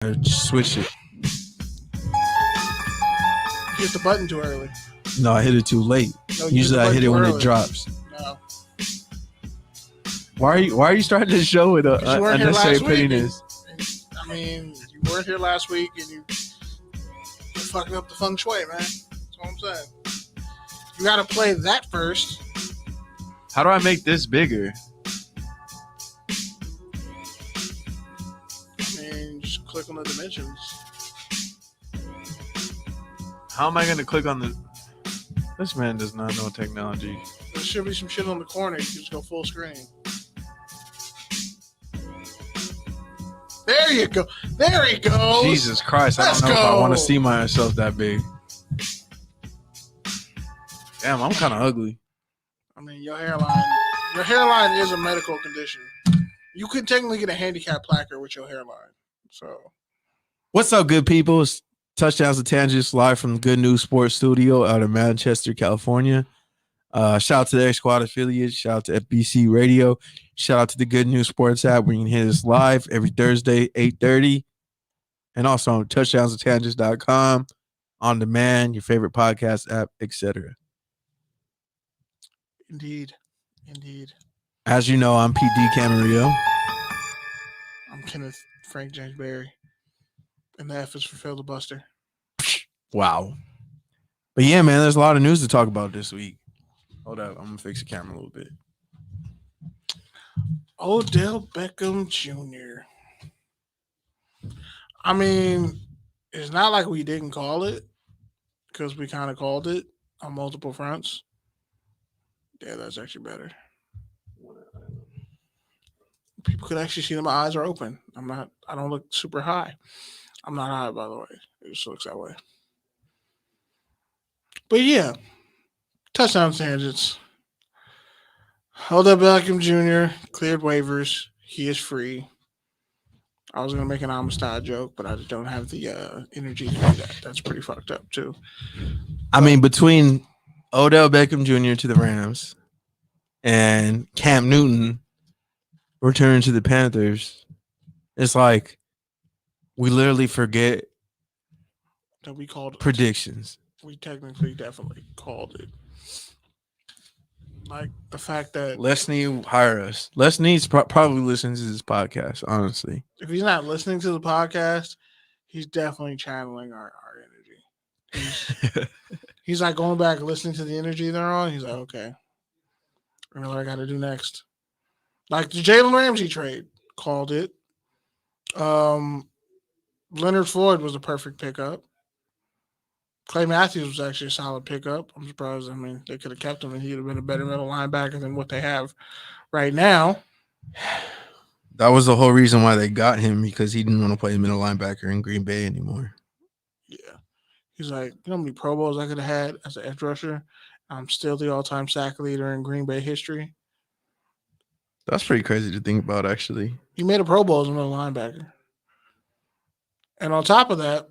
Switch it. Hit the button too early. No, I hit it too late. No, Usually I hit it when it drops. No. Why are you starting the show with unnecessary pettiness? I mean, you weren't here last week and you're fucking up the feng shui, man. That's what I'm saying. You got to play that first. How do I make this bigger? I mean, just click on the dimensions. How am I going to click on the... This man does not know technology. There should be some shit on the corner. You can just go full screen. There you go. There he goes. Jesus Christ. I don't know if I want to see myself that big. Damn, I'm kind of ugly. I mean, your hairline is a medical condition. You could technically get a handicap placard with your hairline. So, what's up, good people? It's Touchdowns and Tangents live from the Good News Sports Studio out of Manchester, California. Shout out to the X Squad affiliates. Shout out to FBC Radio. Shout out to the Good News Sports app where you can hear us live every Thursday, 8:30. And also on touchdownsandtangents.com, on demand, your favorite podcast app, etc. Indeed. As you know, I'm PD Camarillo. I'm Kenneth Frank James Berry. And the F is for filibuster. Wow. But yeah, man, there's a lot of news to talk about this week. Hold up, I'm going to fix the camera a little bit. Odell Beckham Jr. I mean, it's not like we didn't call it, because we kind of called it on multiple fronts. Yeah, that's actually better. People could actually see that my eyes are open. I don't look super high. I'm not high, by the way. It just looks that way. But yeah, touchdown tangents. Odell Beckham Jr. cleared waivers. He is free. I was going to make an Amistad joke, but I just don't have the energy to do that. That's pretty fucked up, too. I mean, between Odell Beckham Jr. to the Rams and Cam Newton returning to the Panthers, it's like we literally forget that we called predictions. We technically definitely called it. Like the fact that Lesney hire us. Lesney's probably listening to this podcast, honestly. If he's not listening to the podcast, he's definitely channeling our energy. He's like going back and listening to the energy they're on. He's like, okay, I know what I got to do next. Like the Jalen Ramsey trade, called it. Leonard Floyd was a perfect pickup. Clay Matthews was actually a solid pickup. I'm surprised. I mean, they could have kept him and he'd have been a better middle linebacker than what they have right now. That was the whole reason why they got him, because he didn't want to play middle linebacker in Green Bay anymore. Yeah. He's like, you know how many Pro Bowls I could have had as an edge rusher? I'm still the all-time sack leader in Green Bay history. That's pretty crazy to think about, actually. He made a Pro Bowl as a middle linebacker. And on top of that,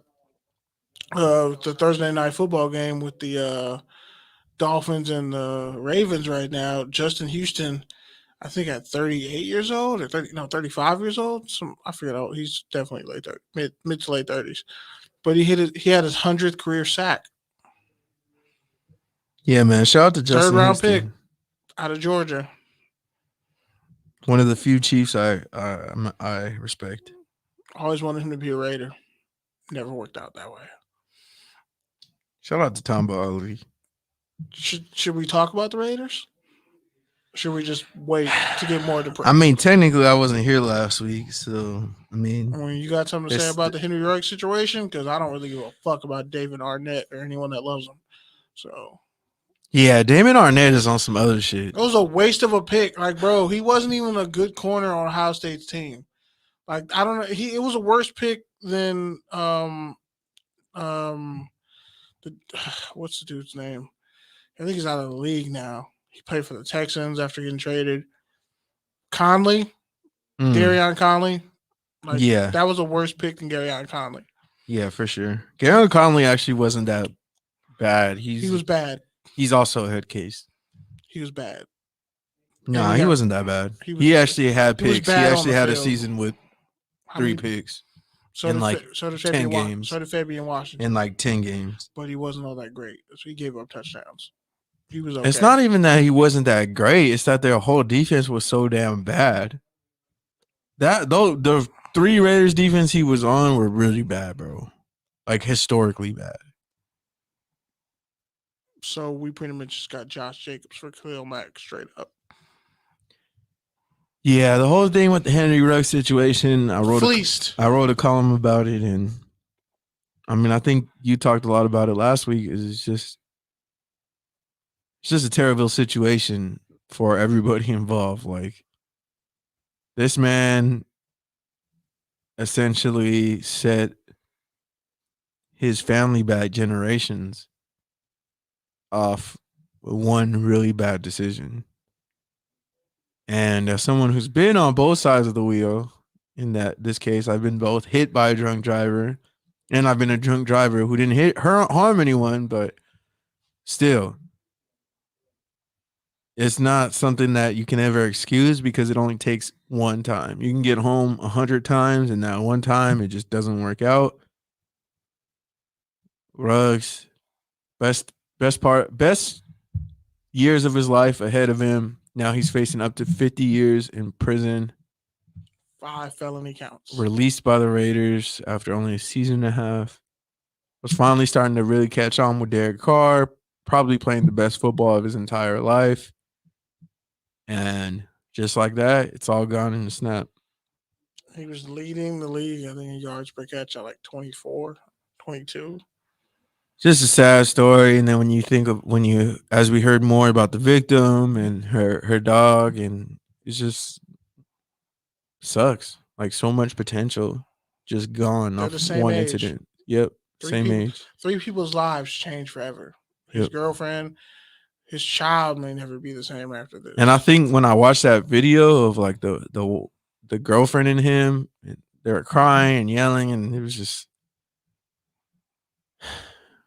the Thursday night football game with the Dolphins and the Ravens right now, Justin Houston, I think at 38 years old or 35 years old. I forget. He's definitely mid to late 30s. But he had his 100th career sack. Yeah, man. Shout out to Justin Third round Houston. pick out of Georgia. One of the few Chiefs I respect. Always wanted him to be a Raider. Never worked out that way. Shout out to Tom Ali. Should we talk about the Raiders? Should we just wait to get more depressed? I mean, technically, I wasn't here last week, so I mean, you got something to say about the Henry Ruggs situation? Because I don't really give a fuck about David Arnett or anyone that loves him. So, yeah, Damon Arnett is on some other shit. It was a waste of a pick. Like, bro, he wasn't even a good corner on Ohio State's team. Like, I don't know. It was a worse pick than what's the dude's name? I think he's out of the league now. He played for the Texans after getting traded. Conley, Garyon Conley. Like, yeah, that was a worse pick than Garyon Conley. Yeah, for sure. Garyon Conley actually wasn't that bad. He was bad. He's also a head case. He was bad. No, he wasn't that bad. He actually had picks. He actually had a season with 3 picks. So in did like so did 10 Fabian games. so did Fabian Washington. In like 10 games. But he wasn't all that great. So he gave up touchdowns. He was okay. It's not even that he wasn't that great. It's that their whole defense was so damn bad. That though the 3 Raiders defense he was on were really bad, bro. Like historically bad. So we pretty much just got Josh Jacobs for Khalil Mack straight up. Yeah, the whole thing with the Henry Ruggs situation, I wrote a column about it, and I mean, I think you talked a lot about it last week. It's just a terrible situation for everybody involved. Like, this man essentially set his family back generations off one really bad decision. And as someone who's been on both sides of the wheel, in this case, I've been both hit by a drunk driver, and I've been a drunk driver who didn't harm anyone, but still, it's not something that you can ever excuse because it only takes one time. You can get home 100 times, and that one time it just doesn't work out. Ruggs, best years of his life ahead of him. Now he's facing up to 50 years in prison. 5 felony counts. Released by the Raiders after only a season and a half. Was finally starting to really catch on with Derek Carr, probably playing the best football of his entire life. And just like that, it's all gone in a snap. He was leading the league, I think, in yards per catch at like 24, 22. Just a sad story. And then as we heard more about the victim and her dog, and it just sucks. Like, so much potential just gone off one incident. Yep. Same age. 3 people's lives change forever. His girlfriend, his child may never be the same after this. And I think when I watched that video of like the girlfriend and him, they were crying and yelling, and it was just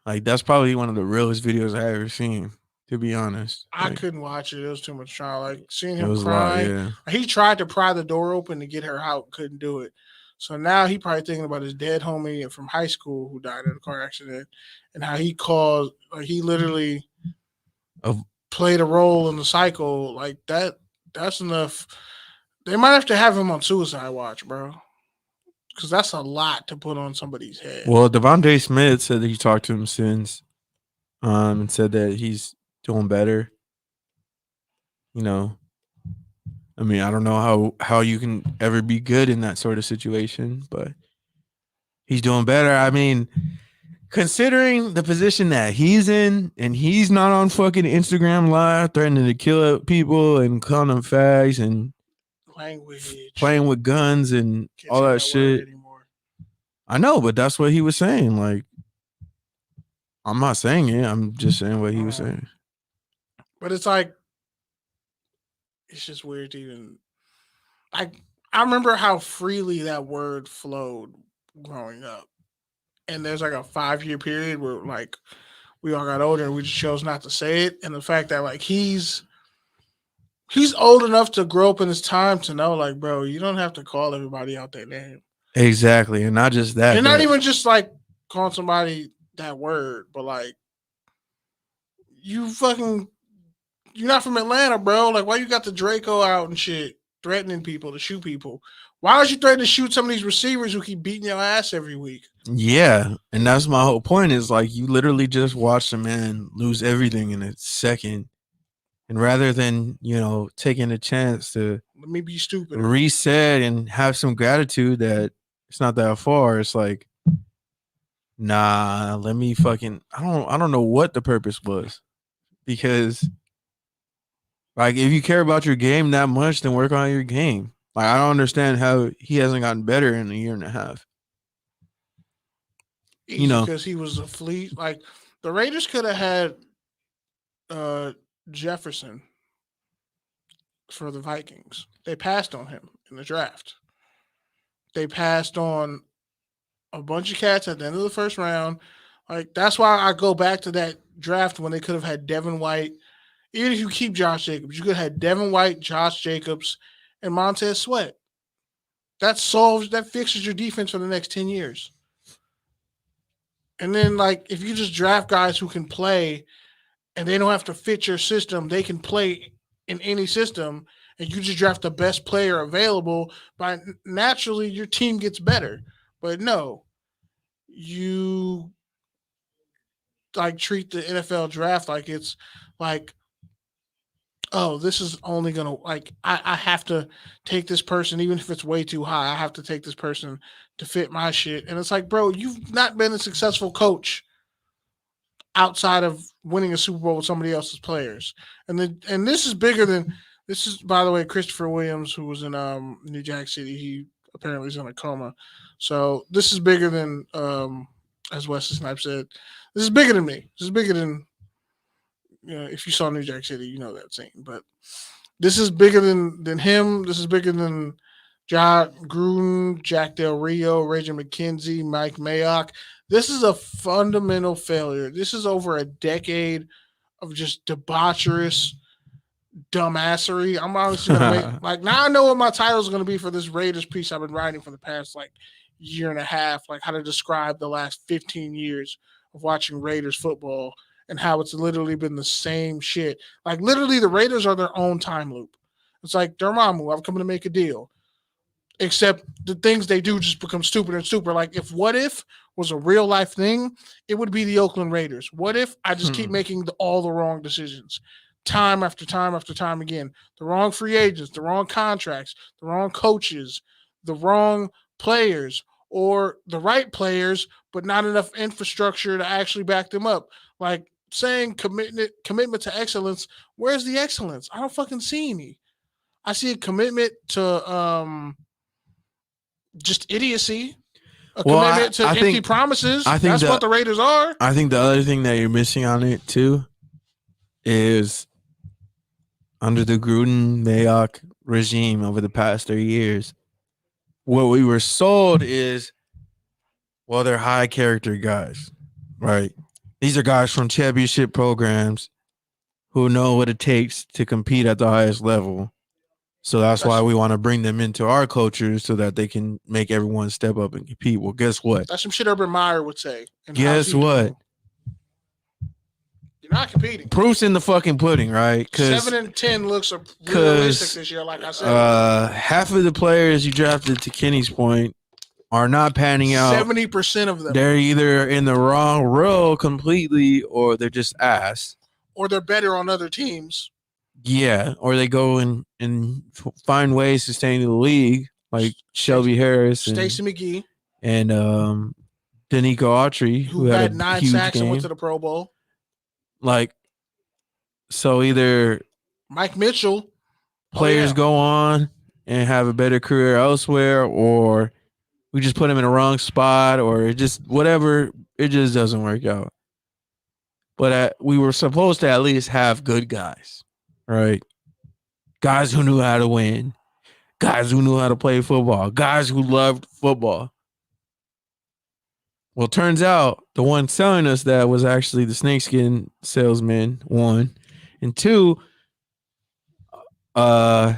like, that's probably one of the realest videos I ever seen, to be honest. I couldn't watch it. It was too much trauma. Like, seeing him crying. Yeah. He tried to pry the door open to get her out, couldn't do it. So now he probably thinking about his dead homie from high school who died in a car accident, and how he caused, like, he literally played a role in the cycle. Like, that's enough. They might have to have him on suicide watch, bro. Because that's a lot to put on somebody's head. Well, Devontae Smith said that he talked to him since, and said that he's doing better. You know, I mean, I don't know how you can ever be good in that sort of situation, but he's doing better. I mean, considering the position that he's in, and he's not on fucking Instagram Live threatening to kill people and calling them fags and playing with guns and all that shit. I know, but that's what he was saying. Like, I'm not saying it. I'm just saying what he was saying. But it's like, it's just weird to even. I remember how freely that word flowed growing up. And there's like a 5-year period where, like, we all got older and we just chose not to say it. And the fact that, like, he's old enough to grow up in his time to know, like, bro, you don't have to call everybody out their name. Exactly. And not just that. And not even just like calling somebody that word, but like, you're not from Atlanta, bro. Like, why you got the Draco out and shit, threatening people to shoot people? Why don't you threaten to shoot some of these receivers who keep beating your ass every week? Yeah. And that's my whole point, is like, you literally just watched a man lose everything in a second. And rather than, taking a chance to let me be stupid, reset and have some gratitude that it's not that far, it's like, nah, let me fucking, I don't know what the purpose was. Because, like, if you care about your game that much, then work on your game. Like, I don't understand how he hasn't gotten better in a year and a half. Because he was a fleet. Like, the Raiders could have had Jefferson for the Vikings. They passed on him in the draft. They passed on a bunch of cats at the end of the first round. Like, that's why I go back to that draft when they could have had Devin White. Even if you keep Josh Jacobs, you could have had Devin White, Josh Jacobs, and Montez Sweat. That fixes your defense for the next 10 years. And then, like, if you just draft guys who can play and they don't have to fit your system, they can play in any system, and you just draft the best player available, naturally your team gets better. But no, you like treat the NFL draft like it's like, oh, this is only gonna like I have to take this person even if it's way too high. I have to take this person to fit my shit. And it's like, bro, you've not been a successful coach outside of winning a Super Bowl with somebody else's players. And this is bigger than this is, by the way, Christopher Williams, who was in New Jack City. He apparently is in a coma. So this is bigger than as Wesley Snipes said, this is bigger than me. This is bigger than, you know, if you saw New Jack City, you know that scene. But this is bigger than him. This is bigger than John Gruden, Jack Del Rio, Reggie McKenzie, Mike Mayock. This is a fundamental failure. This is over a decade of just debaucherous dumbassery. I'm obviously gonna make like now I know what my title is gonna be for this Raiders piece I've been writing for the past like year and a half, like how to describe the last 15 years of watching Raiders football and how it's literally been the same shit. Like literally the Raiders are their own time loop. It's like Dormammu, I'm coming to make a deal. Except the things they do just become stupider and stupider. Like if What If was a real life thing, it would be the Oakland Raiders. What if I just keep making all the wrong decisions? Time after time after time again. The wrong free agents, the wrong contracts, the wrong coaches, the wrong players, or the right players, but not enough infrastructure to actually back them up. Like saying commitment to excellence. Where's the excellence? I don't fucking see any. I see a commitment to just idiocy. Commitment to empty promises. I think that's what the Raiders are. I think the other thing that you're missing on it too is under the Gruden Mayock regime over the past 3 years, what we were sold is, well, they're high character guys, right? These are guys from championship programs who know what it takes to compete at the highest level. So that's why we want to bring them into our culture so that they can make everyone step up and compete. Well, guess what? That's some shit Urban Meyer would say. Guess what? You're not competing. Proof's in the fucking pudding, right? 7-10 looks realistic this year, like I said. Half of the players you drafted, to Kenny's point, are not panning out. 70% of them. They're either in the wrong row completely or they're just ass. Or they're better on other teams. Yeah, or they go and find ways to stay in the league, like Shelby Harris, Stacey McGee, and Danico Autry, who had 9 sacks and went to the Pro Bowl. Like, so either Mike Mitchell, players go on and have a better career elsewhere, or we just put them in the wrong spot, or it just whatever. It just doesn't work out. But we were supposed to at least have good guys. Right. Guys who knew how to win. Guys who knew how to play football. Guys who loved football. Well, turns out the one selling us that was actually the snakeskin salesman, 1. And 2, it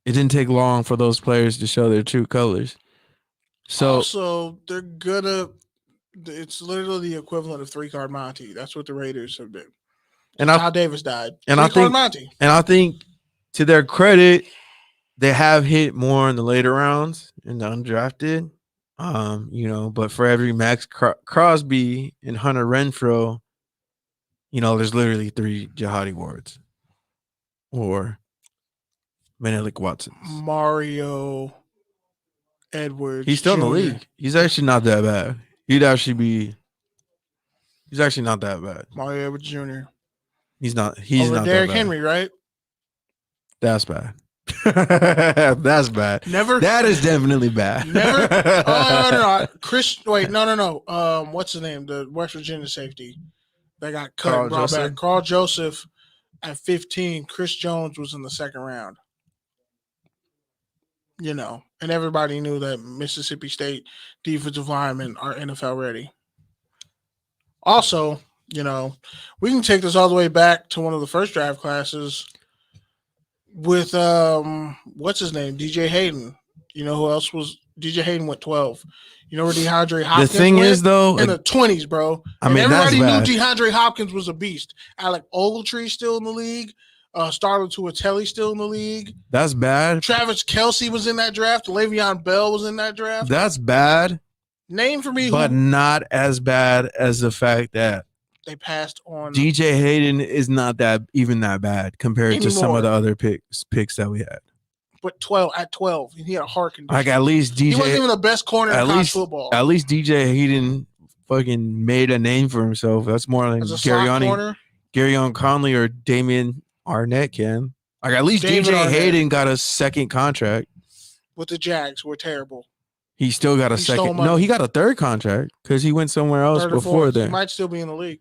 didn't take long for those players to show their true colors. So also, it's literally the equivalent of 3-card Monty. That's what the Raiders have been. And how Davis died. And I think to their credit, they have hit more in the later rounds in the undrafted. But for every Max Crosby and Hunter Renfrow, there's literally 3 Jihadi Wards or Menelik Watson. Mario Edwards. He's still in the league. He's actually not that bad. He's actually not that bad. Mario Edwards Jr. He's not. He's not. Derrick Henry, right? That's bad. That's bad. That is definitely bad. Never. Oh no. Chris. Wait. No. What's the name? The West Virginia safety that got cut and brought back. Carl Joseph at 15. Chris Jones was in the second round. And everybody knew that Mississippi State defensive linemen are NFL ready. Also, we can take this all the way back to one of the first draft classes with what's his name, DJ Hayden. You know who else was? DJ Hayden went 12. You know where DeAndre Hopkins thing went? is, though, in the 20s, bro. I And mean, that's everybody knew bad. DeAndre Hopkins was a beast. Alec Ogletree still in the league. Starlin Tuatelli still in the league. That's bad. Travis Kelce was in that draft. Le'Veon Bell was in that draft. That's bad. Name for me But who not as bad as the fact that they passed on. DJ Hayden is not that bad compared to some of the other picks that we had. But at 12, he had a heart condition. Like at least DJ, he wasn't even the best corner in college football. At least DJ Hayden fucking made a name for himself. That's more than Garyon Conley or Damian Arnett can. Like at least DJ Hayden got a second contract. With the Jags, were terrible. He still got a second. No, he got a third contract because he went somewhere else before that. He might still be in the league.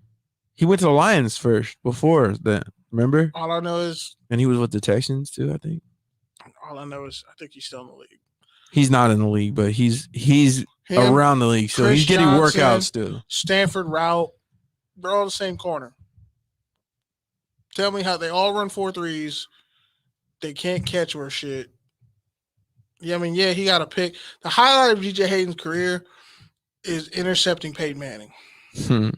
He went to the Lions first before that. Remember? All I know is, and he was with the Texans too, I think. All I know is I think he's still in the league. He's not in the league, but he's around the league, so Chris he's getting Johnson, workouts still. Stanford route, they're all the same corner. Tell me how they all run 4.3s. They can't catch or shit. Yeah, I mean, yeah, he got a pick. The highlight of DJ Hayden's career is intercepting Peyton Manning. And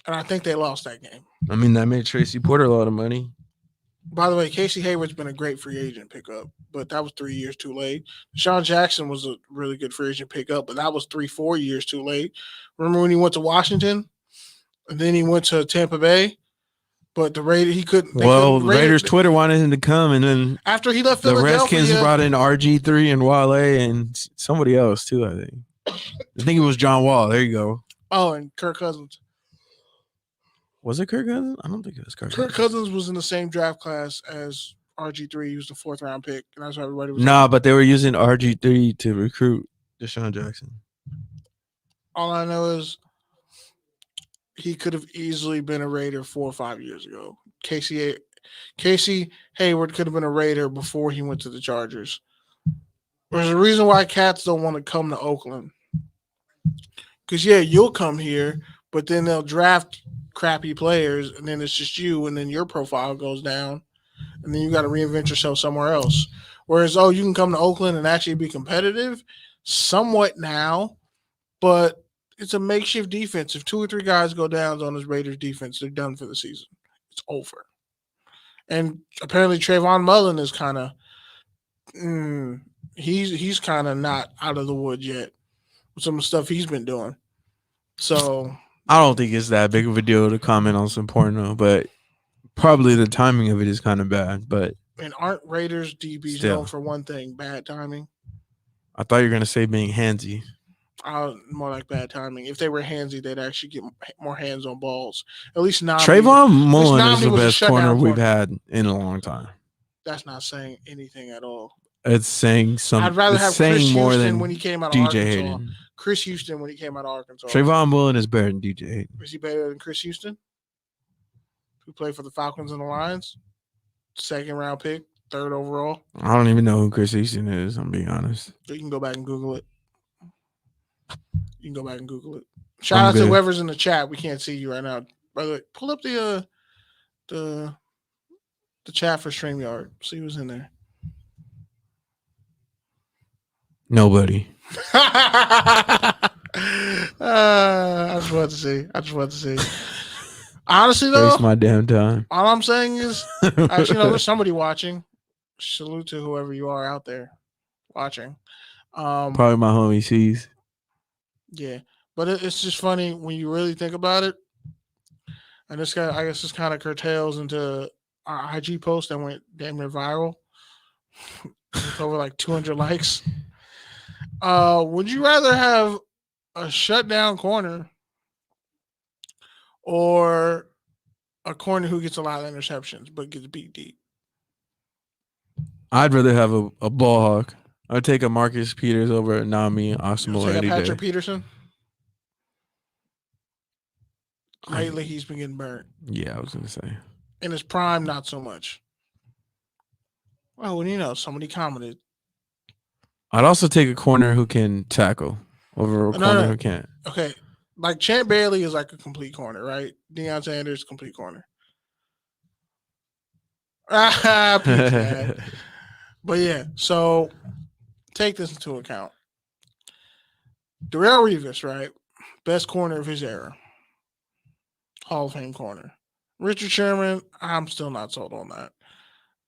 I think they lost that game. I mean, that made Tracy Porter a lot of money. By the way, Casey Hayward's been a great free agent pickup, but that was 3 years too late. Deshaun Jackson was a really good free agent pickup, but that was 3-4 years too late. Remember when he went to Washington and then he went to Tampa Bay? But the Raiders, he couldn't. Raiders Twitter wanted him to come, and then after he left Philadelphia, the Redskins brought in RG3 and Wale and somebody else too. I think it was John Wall. There you go. Oh, and Kirk Cousins. Was it Kirk Cousins? I don't think it was Kirk Cousins. Kirk Cousins was in the same draft class as RG3. He was the 4th round pick, and that's why everybody was. But they were using RG3 to recruit Deshaun Jackson. All I know is he could have easily been a Raider 4 or 5 years ago. Casey Hayward could have been a Raider before he went to the Chargers. There's a reason why cats don't want to come to Oakland. Because, yeah, you'll come here, but then they'll draft crappy players, and then it's just you, and then your profile goes down, and then you got to reinvent yourself somewhere else. Whereas, you can come to Oakland and actually be competitive somewhat now, but it's a makeshift defense. If 2 or 3 guys go down on this Raiders defense, they're done for the season. It's over. And apparently Trayvon Mullen is kind of he's kind of not out of the woods yet with some of the stuff he's been doing. So I don't think it's that big of a deal to comment on some porno, but probably the timing of it is kind of bad. But and aren't Raiders DBs known for one thing, bad timing? I thought you were gonna say being handsy. More like bad timing. If they were handsy, they'd actually get more hands on balls. At least Nnamdi. Trayvon Mullen is the best corner we've had in a long time. That's not saying anything at all. It's saying something. I'd rather have Chris Houston when he came out of DJ Arkansas. Hayden. Chris Houston when he came out of Arkansas. Trayvon Mullen is better than DJ Hayden. Is he better than Chris Houston? Who played for the Falcons and the Lions? 2nd round pick, 3rd overall. I don't even know who Chris Houston is, I'm being honest. You can go back and Google it. Shout out to whoever's in the chat. We can't see you right now. By the way, pull up the chat for StreamYard. See who's in there. Nobody. I just want to see. Honestly, though, waste my damn time. All I'm saying is, actually, there's somebody watching. Salute to whoever you are out there watching. Probably my homie C's. Yeah, but it's just funny when you really think about it. And this guy, I guess, this kind of curtails into our IG post that went damn near viral. With over like 200 likes. Would you rather have a shutdown corner or a corner who gets a lot of interceptions but gets beat deep? I'd rather have a ball hawk. I'd take a Marcus Peters over a Nami Osmo any day. Patrick Peterson? Lately, he's been getting burnt. Yeah, I was going to say. In his prime, not so much. Well, somebody commented. I'd also take a corner who can tackle over a corner who can't. Okay. Like, Champ Bailey is like a complete corner, right? Deion Sanders, complete corner. But yeah, so take this into account. Darrelle Revis, right? Best corner of his era. Hall of Fame corner. Richard Sherman, I'm still not sold on that.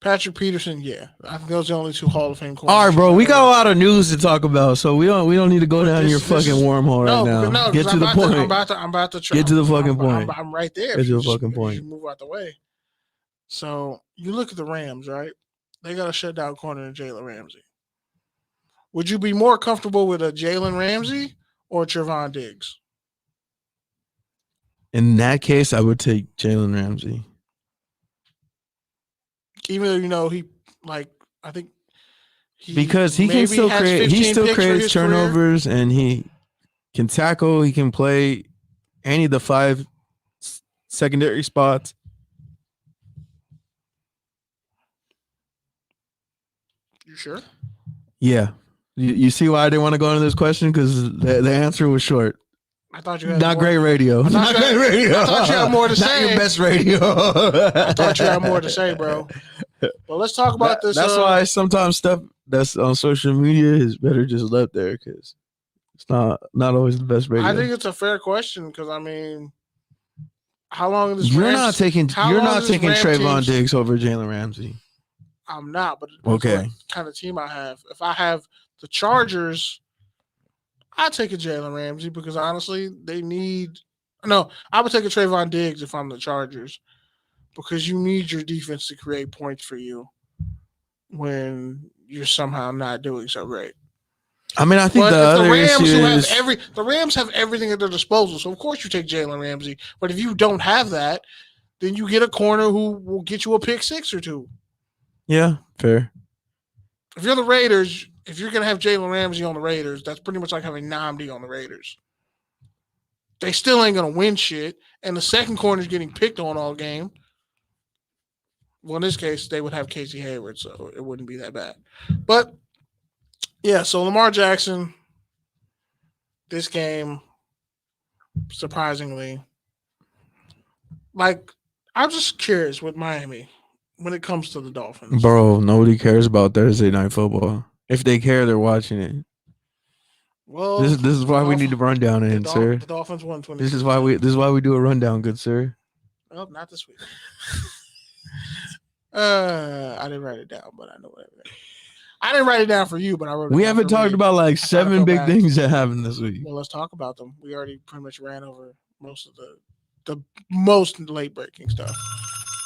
Patrick Peterson, yeah. I think those are the only 2 Hall of Fame corners. All right, bro. We got a lot of news to talk about, so we don't need to go down your fucking wormhole right now. No, get to the point. I'm about to get to the fucking point. I'm right there. Get to the fucking point. You move out the way. So you look at the Rams, right? They got a shutdown corner in Jalen Ramsey. Would you be more comfortable with a Jalen Ramsey or Trevon Diggs? In that case, I would take Jalen Ramsey. Even though I think because he can still create. He still creates turnovers, and he can tackle. He can play any of the 5 secondary spots. You sure? Yeah. You see why I didn't want to go into this question? Because the answer was short. I thought you had not great radio. Not great radio. I thought you had more to say. Not your best radio. I thought you had more to say, bro. But let's talk about this. That's why sometimes stuff that's on social media is better just left there because it's not always the best radio. I think it's a fair question because I mean, how long is this? You're not taking Trevon Diggs over Jalen Ramsey. I'm not, but it okay. What kind of team I have. If I have the Chargers, I take a Jalen Ramsey because honestly, they need. No, I would take a Trevon Diggs if I'm the Chargers because you need your defense to create points for you when you're somehow not doing so great. I mean, I think the Rams have everything at their disposal, so of course you take Jalen Ramsey. But if you don't have that, then you get a corner who will get you a pick 6 or 2. Yeah, fair. If you're the Raiders, if you're going to have Jalen Ramsey on the Raiders, that's pretty much like having Nnamdi on the Raiders. They still ain't going to win shit, and the second corner is getting picked on all game. Well, in this case, they would have Casey Hayward, so it wouldn't be that bad. But, yeah, so Lamar Jackson, this game, surprisingly, I'm just curious with Miami when it comes to the Dolphins. Bro, nobody cares about Thursday Night Football. If they care, they're watching it. Well, this is why we need to run down in, sir. The Dolphins won 20. This is why we do a rundown, good sir. Well, not this week. I didn't write it down, but I know what I didn't write it down for you, but I wrote it down. We haven't talked about like 7 big things that happened this week. Well, let's talk about them. We already pretty much ran over most of the most late breaking stuff.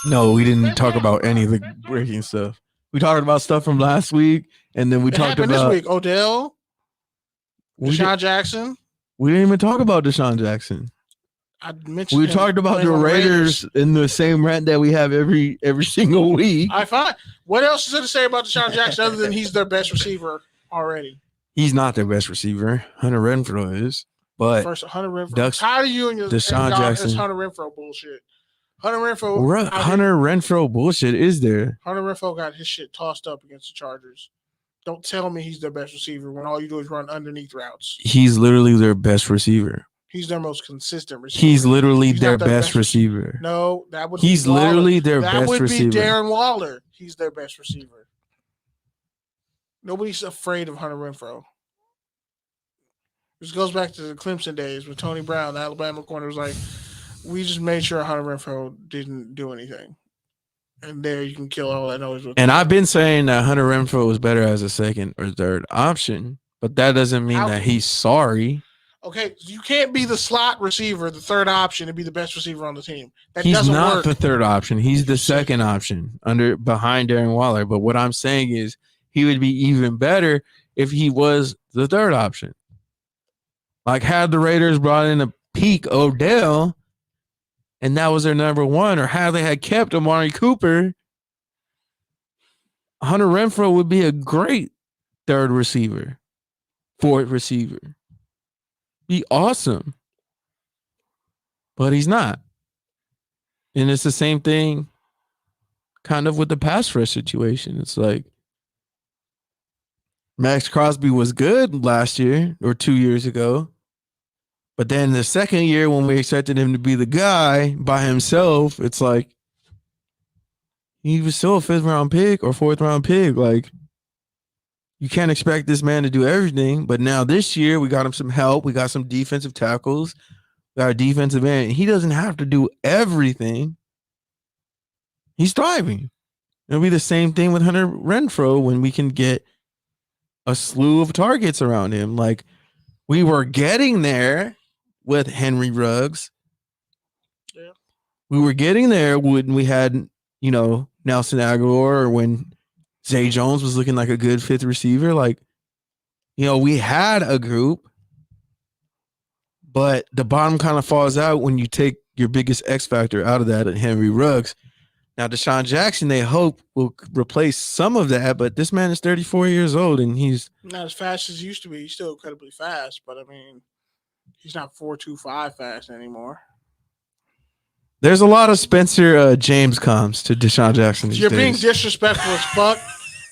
No, we didn't talk about any of the breaking stuff. We talked about stuff from last week, and then we talked about this week. Odell, Deshaun Jackson. We didn't even talk about Deshaun Jackson. I mentioned we talked about the Raiders in the same rant that we have every single week. I find. What else is there to say about Deshaun Jackson other than he's their best receiver already? He's not their best receiver. Hunter Renfrow is, but first Hunter Renfrow. How do you and your Deshaun Jackson? It's Hunter Renfrow bullshit. Hunter Renfrow bullshit is there. Hunter Renfrow got his shit tossed up against the Chargers. Don't tell me he's their best receiver when all you do is run underneath routes. He's literally their best receiver. He's their most consistent receiver. He's literally their best receiver. No, that would. He's literally their best receiver. That would be Darren Waller. He's their best receiver. Nobody's afraid of Hunter Renfrow. This goes back to the Clemson days with Tony Brown, the Alabama corner, was like, we just made sure Hunter Renfrow didn't do anything. And there you can kill all that noise. And I've been saying that Hunter Renfrow was better as a second or third option, but that doesn't mean that he's sorry. Okay, you can't be the slot receiver, the third option, and be the best receiver on the team. He's not the third option. He's the second option behind Darren Waller. But what I'm saying is he would be even better if he was the third option. Like had the Raiders brought in a peak Odell, and that was their number one, or had they had kept Amari Cooper, Hunter Renfrow would be a great third receiver, fourth receiver. Be awesome. But he's not. And it's the same thing kind of with the pass rush situation. It's like Max Crosby was good last year or 2 years ago. But then the second year when we expected him to be the guy by himself, it's like he was still a 5th round pick or 4th round pick. Like you can't expect this man to do everything. But now this year, we got him some help. We got some defensive tackles. We got a defensive end. He doesn't have to do everything. He's thriving. It'll be the same thing with Hunter Renfrow when we can get a slew of targets around him. Like we were getting there with Henry Ruggs. Yeah. We were getting there when we had, Nelson Aguilar or when Zay Jones was looking like a good fifth receiver. Like, we had a group, but the bottom kind of falls out when you take your biggest X factor out of that, Henry Ruggs. Now, Deshaun Jackson, they hope will replace some of that, but this man is 34 years old and he's not as fast as he used to be. He's still incredibly fast, but I mean, he's not 4.25 fast anymore. There's a lot of Spencer James comms to Deshaun Jackson these You're days. being disrespectful as fuck,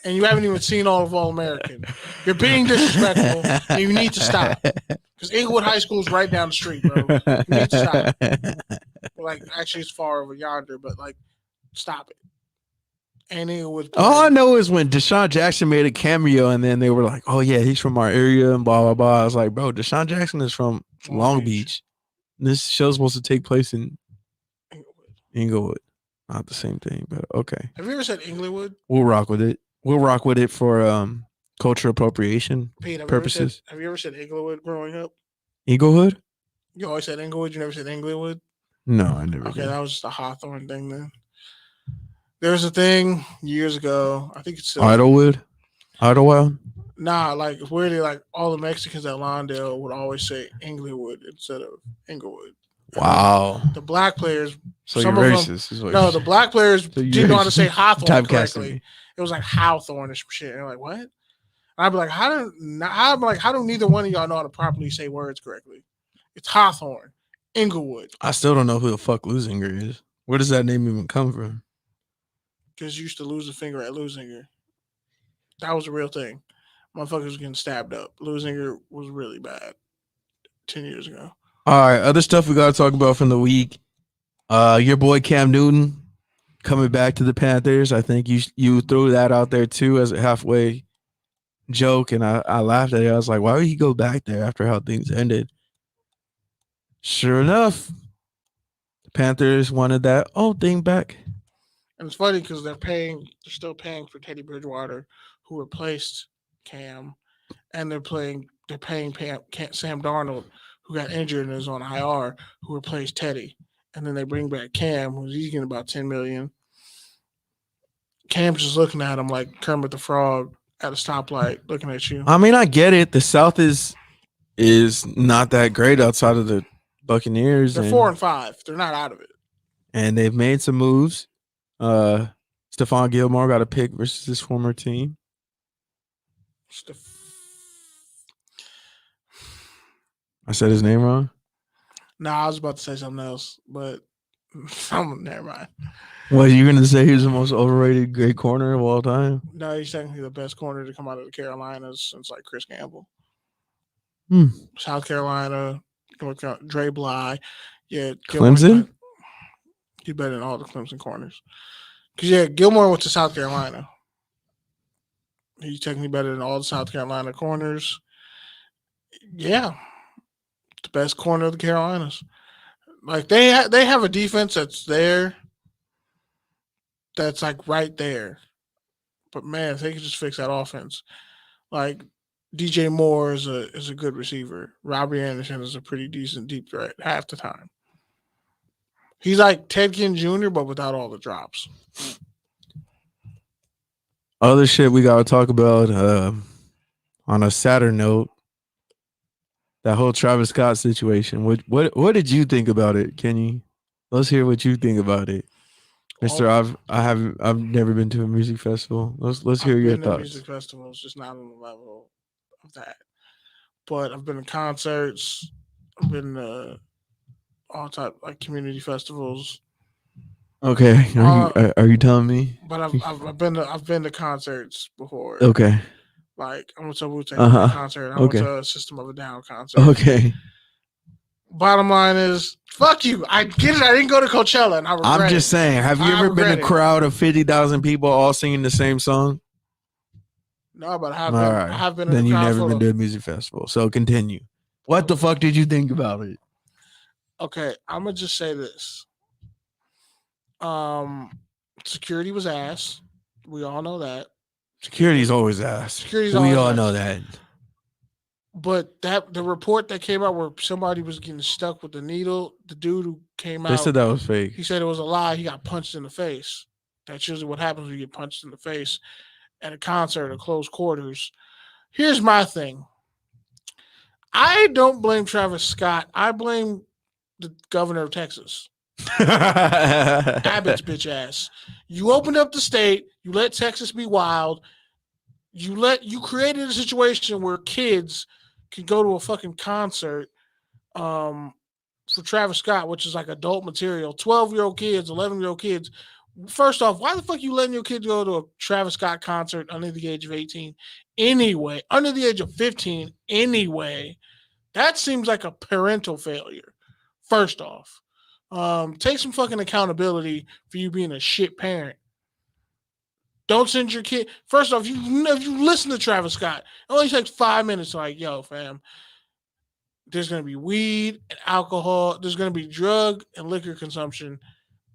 and you haven't even seen all of All-American. You're being disrespectful, and you need to stop. Because Inglewood High School is right down the street, bro. You need to stop. Like, actually, it's far over yonder, but, like, stop it. And Inglewood. All I know is when Deshaun Jackson made a cameo, and then they were like, oh, yeah, he's from our area, and blah, blah, blah. I was like, bro, Deshaun Jackson is from Long Beach. This show's supposed to take place in Inglewood. Not the same thing, but okay. Have you ever said Inglewood? We'll rock with it. We'll rock with it for cultural appropriation purposes. Have you ever said Inglewood growing up? Inglewood? You always said Inglewood. You never said Inglewood? No, I never Okay, did. that was just a Hawthorne thing then. There was a thing years ago. I think it's still Idlewood? Idlewild? Nah, like weirdly, like all the Mexicans at Lawndale would always say Inglewood instead of Inglewood. Wow. The black players. So some you're of racist. Them, no, the black players didn't know how to say Hawthorne correctly. Me. It was like Hawthorne or some shit. And they're like, what? And I'd be like, how do neither one of y'all know how to properly say words correctly? It's Hawthorne, Inglewood. I still don't know who the fuck Lusinger is. Where does that name even come from? Because you used to lose a finger at Lusinger. That was a real thing. Motherfuckers was getting stabbed up. Lusinger was really bad 10 years ago. All right, other stuff we got to talk about from the week. Your boy Cam Newton coming back to the Panthers. I think you threw that out there too as a halfway joke, and I laughed at it. I was like, why would he go back there after how things ended? Sure enough, the Panthers wanted that old thing back. And it's funny because they're still paying for Teddy Bridgewater, who replaced Cam, and they're paying Sam Darnold, who got injured and is on IR, who replaced Teddy. And then they bring back Cam, who's getting about $10 million. Cam's just looking at him like Kermit the Frog at a stoplight, looking at you. I mean, I get it. The South is not that great outside of the Buccaneers. They're 4-5. They're not out of it. And they've made some moves. Stephon Gilmore got a pick versus his former team. I said his name wrong? No, I was about to say something else, but never mind. What, you going to say he's the most overrated great corner of all time? No, he's technically the best corner to come out of the Carolinas since, like, Chris Campbell. South Carolina, North Carolina, Dre Bly. Yeah, Clemson? He's better than all the Clemson corners. Because, yeah, Gilmore went to South Carolina. He's technically better than all the South Carolina corners. Yeah. The best corner of the Carolinas. Like, they have a defense that's there. That's, like, right there. But, man, if they could just fix that offense. Like, DJ Moore is a good receiver. Robbie Anderson is a pretty decent deep threat half the time. He's like Ted Ginn Jr., but without all the drops. Other shit we got to talk about on a sadder note, that whole Travis Scott situation. What did you think about it, Kenny? Let's hear what you think about it, Mister. I've never been to a music festival. Let's hear your thoughts. Music festivals, just not on the level of that. But I've been to concerts. I've been to all type like community festivals. Okay, are you telling me? But I've been to concerts before. Okay. Like I went to a Wu-Tang concert. I went to a System of a Down concert. Okay. Bottom line is, fuck you. I get it. I didn't go to Coachella, and I regret I'm just saying. Have you ever been a crowd of 50,000 people all singing the same song? No, but All right. I have been in Then the you crowd never for been the. to a music festival. So continue. What the fuck did you think about it? Okay, I'm gonna just say this. Um, security was ass. We all know that. Security's always ass. Security's We always all ass. know that. But the report that came out where somebody was getting stuck with the needle, the dude who came They out, said that was fake. he said it was a lie. He got punched in the face. That's usually what happens when you get punched in the face at a concert or close quarters. Here's my thing. I don't blame Travis Scott. I blame the governor of Texas. Abbott's bitch ass. You opened up the state. You let Texas be wild. You created a situation where kids could go to a fucking concert for Travis Scott, which is like adult material. 12-year-old kids, 11-year-old kids. First off, why the fuck you letting your kids go to a Travis Scott concert under the age of 18? Anyway, under the age of 15, anyway. That seems like a parental failure. First off. Take some fucking accountability for you being a shit parent. Don't send your kid. First off, if you listen to Travis Scott, it only takes 5 minutes to like, yo, fam, there's going to be weed and alcohol. There's going to be drug and liquor consumption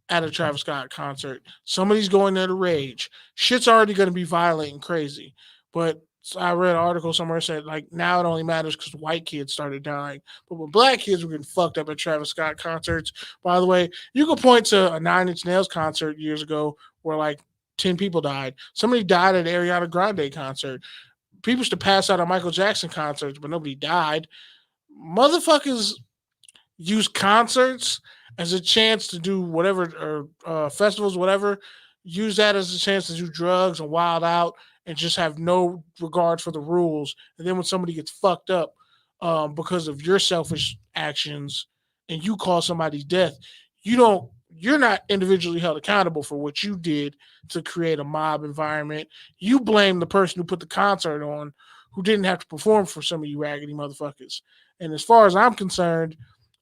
at a Travis Scott concert. Somebody's going there to rage. Shit's already going to be violent and crazy. But I read an article somewhere said like now it only matters because white kids started dying. But when black kids were getting fucked up at Travis Scott concerts, by the way, you could point to a 9 Inch Nails concert years ago where like 10 people died. Somebody died at an Ariana Grande concert. People used to pass out at Michael Jackson concerts, but nobody died. Motherfuckers use concerts as a chance to do whatever, or festivals, whatever. Use that as a chance to do drugs and wild out and just have no regard for the rules. And then when somebody gets fucked up because of your selfish actions and you cause somebody's death, you're not individually held accountable for what you did to create a mob environment. You blame the person who put the concert on, who didn't have to perform for some of you raggedy motherfuckers. And as far as I'm concerned,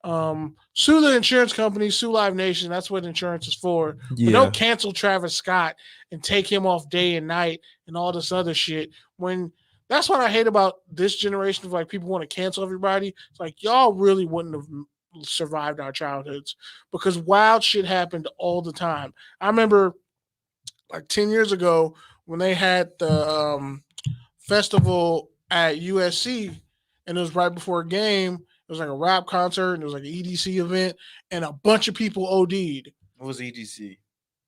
sue the insurance company, sue Live Nation. That's what insurance is for. Yeah. But don't cancel Travis Scott and take him off day and night and all this other shit. When that's what I hate about this generation of like people want to cancel everybody. It's like y'all really wouldn't have survived our childhoods because wild shit happened all the time. I remember like 10 years ago when they had the festival at USC and it was right before a game. It was like a rap concert and it was like an EDC event and a bunch of people OD'd. What was EDC?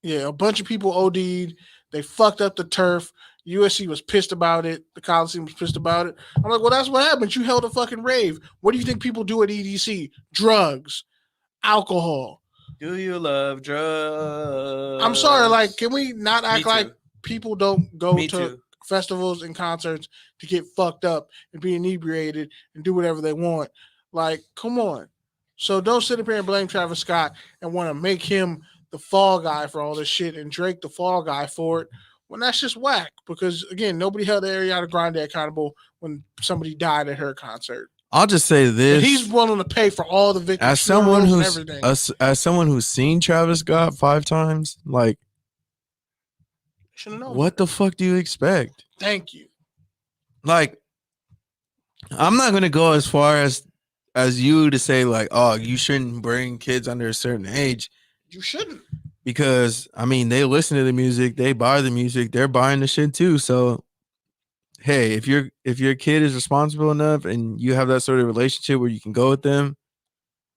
Yeah, a bunch of people OD'd. They fucked up the turf. USC was pissed about it. The Coliseum was pissed about it. I'm like, well, that's what happened. You held a fucking rave. What do you think people do at EDC? Drugs, alcohol. Do you love drugs? I'm sorry, like, can we not act Me like too. people don't go Me to too. festivals and concerts to get fucked up and be inebriated and do whatever they want? Like, come on. So don't sit up here and blame Travis Scott and want to make him the fall guy for all this shit and Drake the fall guy for it. When that's just whack. Because again, nobody held Ariana Grande accountable when somebody died at her concert. I'll just say this: And he's willing to pay for all the victims, as someone and who's everything. as someone who's seen Travis Scott 5 times, like, Should've known what better. the fuck do you expect? Thank you. Like, I'm not gonna go as far as you to say like, oh, you shouldn't bring kids under a certain age. You shouldn't. Because I mean, they listen to the music, they buy the music, they're buying the shit too. So, hey, if your kid is responsible enough and you have that sort of relationship where you can go with them,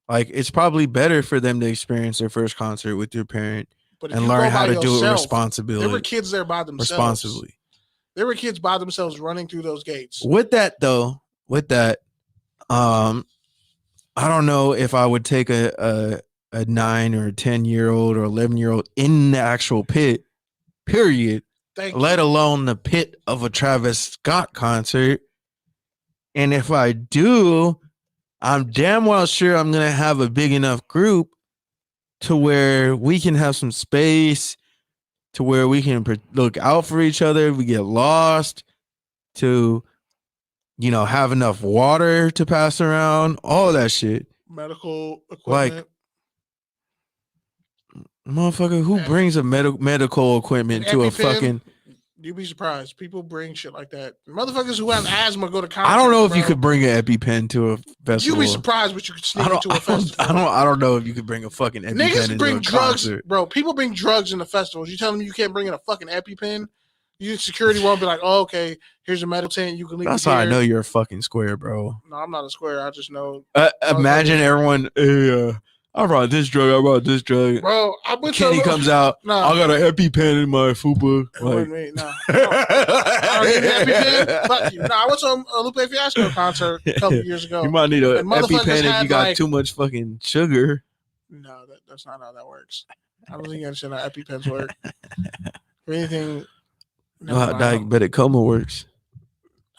like it's probably better for them to experience their first concert with your parent But if and you learn go how by to do it yourself, responsibly. there were kids there by themselves. Responsibly. There were kids by themselves running through those gates. With that, I don't know if I would take a 9 or 10-year-old or 11-year-old in the actual pit, period. Let alone the pit of a Travis Scott concert. And if I do, I'm damn well sure I'm going to have a big enough group to where we can have some space, to where we can look out for each other if we get lost, to, have enough water to pass around, all that shit. Medical equipment. Like, motherfucker, who brings a medical equipment to a fucking... You'd be surprised. People bring shit like that. Motherfuckers who have asthma go to concerts. I don't know if bro. you could bring an EpiPen to a festival. You'd be surprised what you could sneak into a festival. I don't know if you could bring a fucking EpiPen Niggas into bring a drugs, concert. bro. People bring drugs in the festivals. You tell them you can't bring in a fucking EpiPen. You security won't be like, oh, okay, here's a metal tent. You can leave. That's how I know you're a fucking square, bro. No, I'm not a square. I just know. Imagine everyone. Hey, I brought this drug. I brought this drug. Bro, I went Kenny comes out. I got an EpiPen in my fupa. Like, no. I don't need an EpiPen. Fuck you. No, I went to a Lupe Fiasco concert a couple years ago. You might need an EpiPen if you got too much fucking sugar. No, that's not how that works. I don't think you understand how EpiPens work. If anything, How diabetic coma works.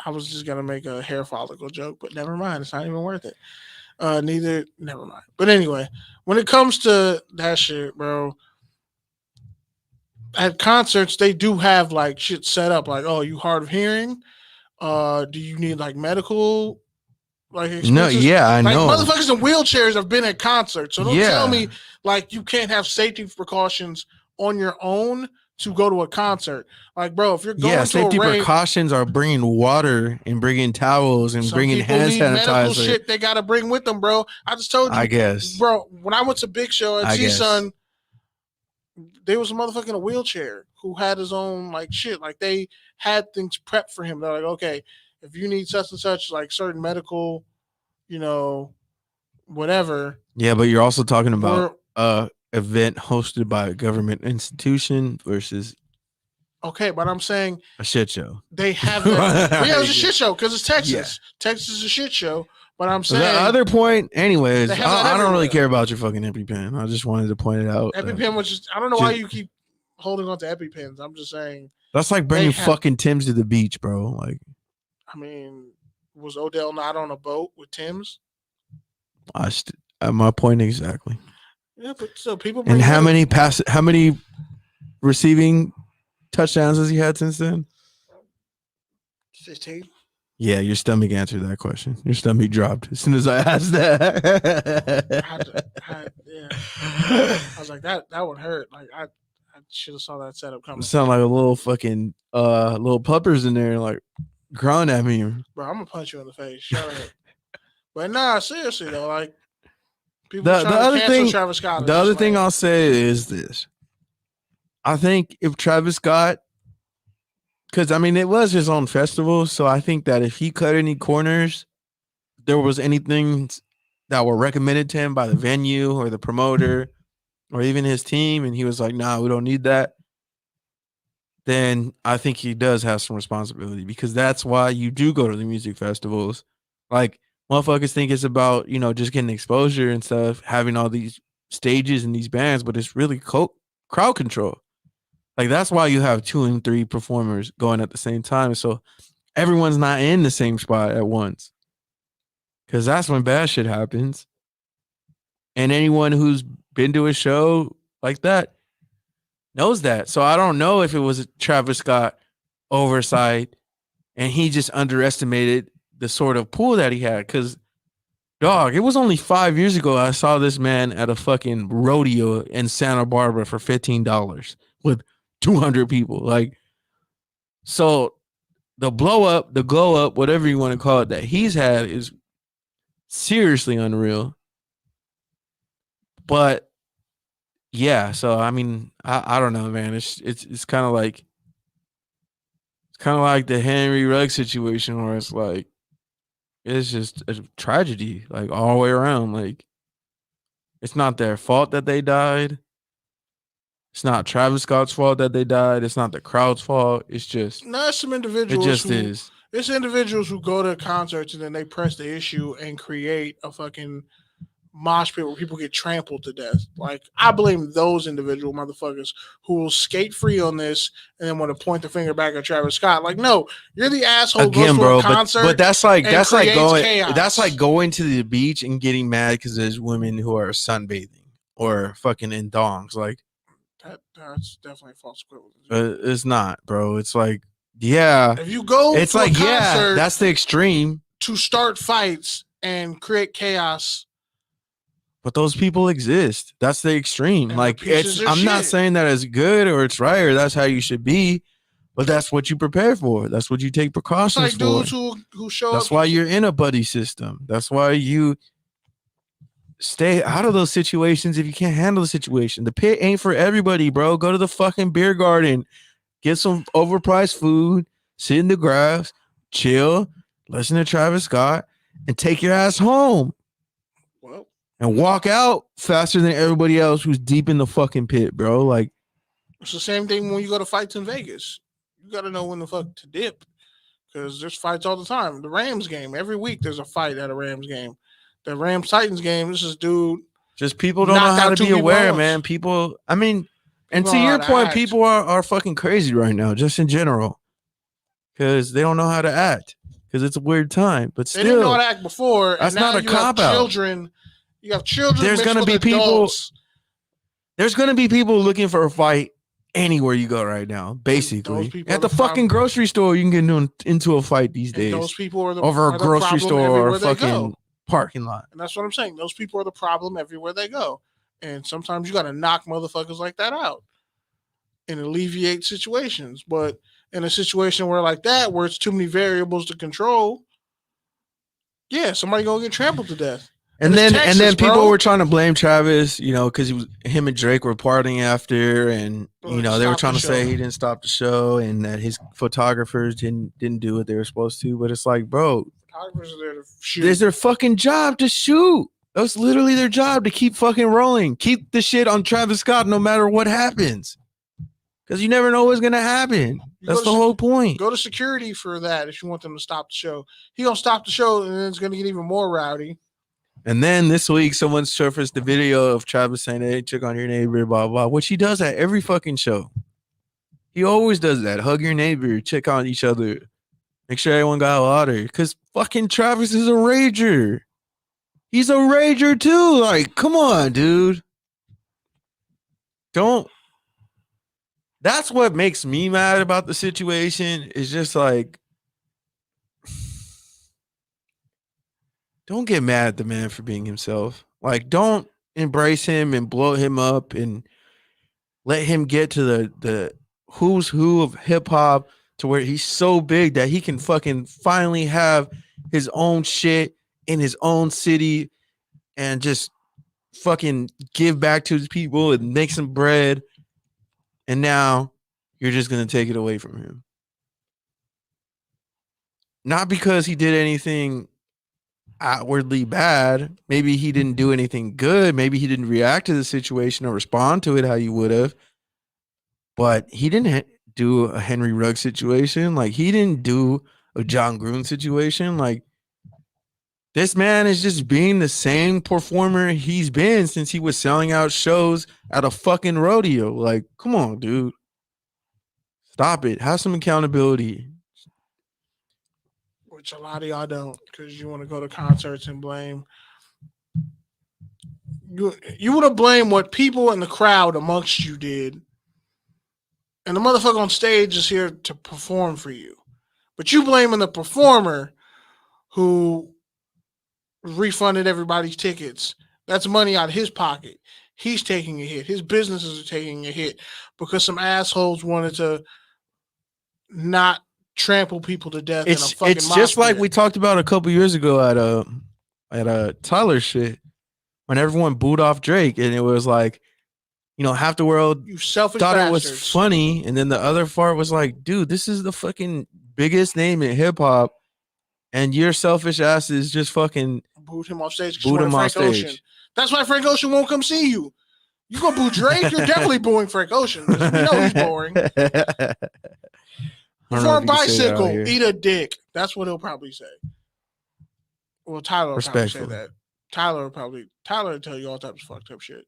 I was just gonna make a hair follicle joke, but never mind. It's not even worth it. Never mind. But anyway, when it comes to that shit, bro, at concerts they do have like shit set up. Like, oh, you hard of hearing? Do you need like medical? Like no, yeah, I know. Motherfuckers in wheelchairs have been at concerts, so don't tell me like you can't have safety precautions on your own to go to a concert. Like, bro, if you're going to safety precautions are bringing water and bringing towels and bringing hand sanitizer. Shit they got to bring with them, bro. I just told you. I guess, bro. When I went to Big Show at C-Sun, there was a motherfucker in a wheelchair who had his own like shit. Like they had things prepped for him. They're like, okay, if you need such and such, like certain medical, whatever. Yeah, but you're also talking about event hosted by a government institution versus but I'm saying a shit show. They have that. It was a shit show because it's Texas. Yeah. Texas is a shit show. But I'm saying the other point, anyways, I don't really care about your fucking EpiPen. I just wanted to point it out. EpiPen was just I don't know why you keep holding on to EpiPens. I'm just saying that's like bringing fucking Tim's to the beach, bro. Like, I mean, was Odell not on a boat with Tim's? My point exactly. Yeah, but so people. And how many receiving touchdowns has he had since then? 15. Yeah, your stomach answered that question. Your stomach dropped as soon as I asked that. I was like, that would hurt. Like I should have saw that setup coming. Sound like a little fucking little puppers in there, like growling at me. Bro, I'm gonna punch you in the face. Shut up. But nah, seriously though, like people the other thing, Travis Scott. The other thing I'll say is this: I think if Travis Scott, because I mean it was his own festival, so I think that if he cut any corners, there was anything that were recommended to him by the venue or the promoter or even his team, and he was like, "Nah, we don't need that," then I think he does have some responsibility because that's why you do go to the music festivals. Like, motherfuckers think it's about, just getting exposure and stuff, having all these stages and these bands, but it's really crowd control. Like, that's why you have 2 and 3 performers going at the same time. So everyone's not in the same spot at once. Because that's when bad shit happens. And anyone who's been to a show like that knows that. So I don't know if it was a Travis Scott oversight and he just underestimated the sort of pool that he had. Because, dog, it was only 5 years ago I saw this man at a fucking rodeo in Santa Barbara for $15 with 200 people. Like, so the glow up, whatever you want to call it, that he's had is seriously unreal. But yeah, so I mean, I don't know, man. It's kind of like the Henry Ruggs situation where it's like it's just a tragedy, like all the way around. Like, it's not their fault that they died. It's not Travis Scott's fault that they died. It's not the crowd's fault. It's just some individuals. It just is. It's individuals who go to concerts and then they press the issue and create a fucking mosh pit where people get trampled to death. Like, I blame those individual motherfuckers who will skate free on this and then want to point the finger back at Travis Scott. Like, no, you're the asshole who goes to a concert. But that's like going to the beach and getting mad because there's women who are sunbathing or fucking in dongs. Like, that's definitely false equivalent. It's not, bro. It's like, yeah. If you go, it's like, yeah, that's the extreme to start fights and create chaos. But those people exist. That's the extreme. And like, I'm not saying that it's good or it's right or that's how you should be. But that's what you prepare for. That's what you take It's precautions like for. dudes who show That's up. why you're in a buddy system. That's why you stay out of those situations if you can't handle the situation. The pit ain't for everybody, bro. Go to the fucking beer garden, get some overpriced food, sit in the grass, chill, listen to Travis Scott, and take your ass home. Well, And walk out faster than everybody else who's deep in the fucking pit, bro. Like, it's the same thing when you go to fights in Vegas. You got to know when the fuck to dip because there's fights all the time. The Rams game, every week there's a fight at a Rams game. The Rams Titans game, this is dude. just people don't know Knocked how out to two be people aware, at once. man. People, I mean, and People to don't know your how to point, act. people are fucking crazy right now, just in general, because they don't know how to act. Because it's a weird time, but They didn't know how still, to act before, that's and now not a you have cop-out. children. You have children There's mixed gonna with be people- adults. there's gonna be people looking for a fight anywhere you go right now. Basically, people at are the the fucking problem. grocery store, you can get into a fight these And days those people are the over are a the grocery problem store or everywhere a they fucking go. parking lot. And that's what I'm saying. Those people are the problem everywhere they go. And sometimes you got to knock motherfuckers like that out and alleviate situations. But in a situation where like that, where it's too many variables to control, yeah, somebody gonna get trampled to death. And it's then Texas, people bro. were trying to blame Travis, you know, because him and Drake were partying after, and Bro, you know they were stop trying the to say show. he didn't stop the show and that his photographers didn't do what they were supposed to. But it's like, bro, Photographers are there to shoot. there's their fucking job to shoot. That's literally their job, to keep fucking rolling, keep the shit on Travis Scott no matter what happens, because you never know what's gonna happen. That's the whole point. Go to security for that if you want them to stop the show. He gonna stop the show, and then it's gonna get even more rowdy. And then this week, someone surfaced the video of Travis saying, "Hey, check on your neighbor," blah blah, which he does at every fucking show. He always does that. Hug your neighbor, check on each other, make sure everyone got water. Because fucking Travis is a rager. He's a rager too. Like, come on, dude. Don't. That's what makes me mad about the situation. Is just like, don't get mad at the man for being himself. Like, don't embrace him and blow him up and let him get to the who's who of hip hop to where he's so big that he can fucking finally have his own shit in his own city and just fucking give back to his people and make some bread. And now you're just gonna take it away from him. Not because he did anything outwardly bad. Maybe he didn't do anything good. Maybe he didn't react to the situation or respond to it how you would have. But he didn't do a Henry Ruggs situation. Like, he didn't do a John Gruden situation. Like, this man is just being the same performer he's been since he was selling out shows at a fucking rodeo. Like, come on, dude. Stop it. Have some accountability. Which a lot of y'all don't, because you want to go to concerts and blame. You want to blame what people in the crowd amongst you did. And the motherfucker on stage is here to perform for you. But you blaming the performer who refunded everybody's tickets. That's money out of his pocket. He's taking a hit. His businesses are taking a hit because some assholes wanted to not trample people to death. It's in a fucking it's just mosh like pit. we talked about a couple years ago at a Tyler shit when everyone booed off Drake and it was like, you know, half the world You selfish thought bastards. it was funny, and then the other part was like, dude, this is the fucking biggest name in hip hop, and your selfish asses just fucking Booed him off stage. 'cause booed you him wanted off Frank Ocean. stage. That's why Frank Ocean won't come see you. You gonna boo Drake? You're definitely booing Frank Ocean because we know he's boring. Perform bicycle, eat a dick. That's what he'll probably say. Well, Tyler will probably say that. Tyler will tell you all types of fucked up shit.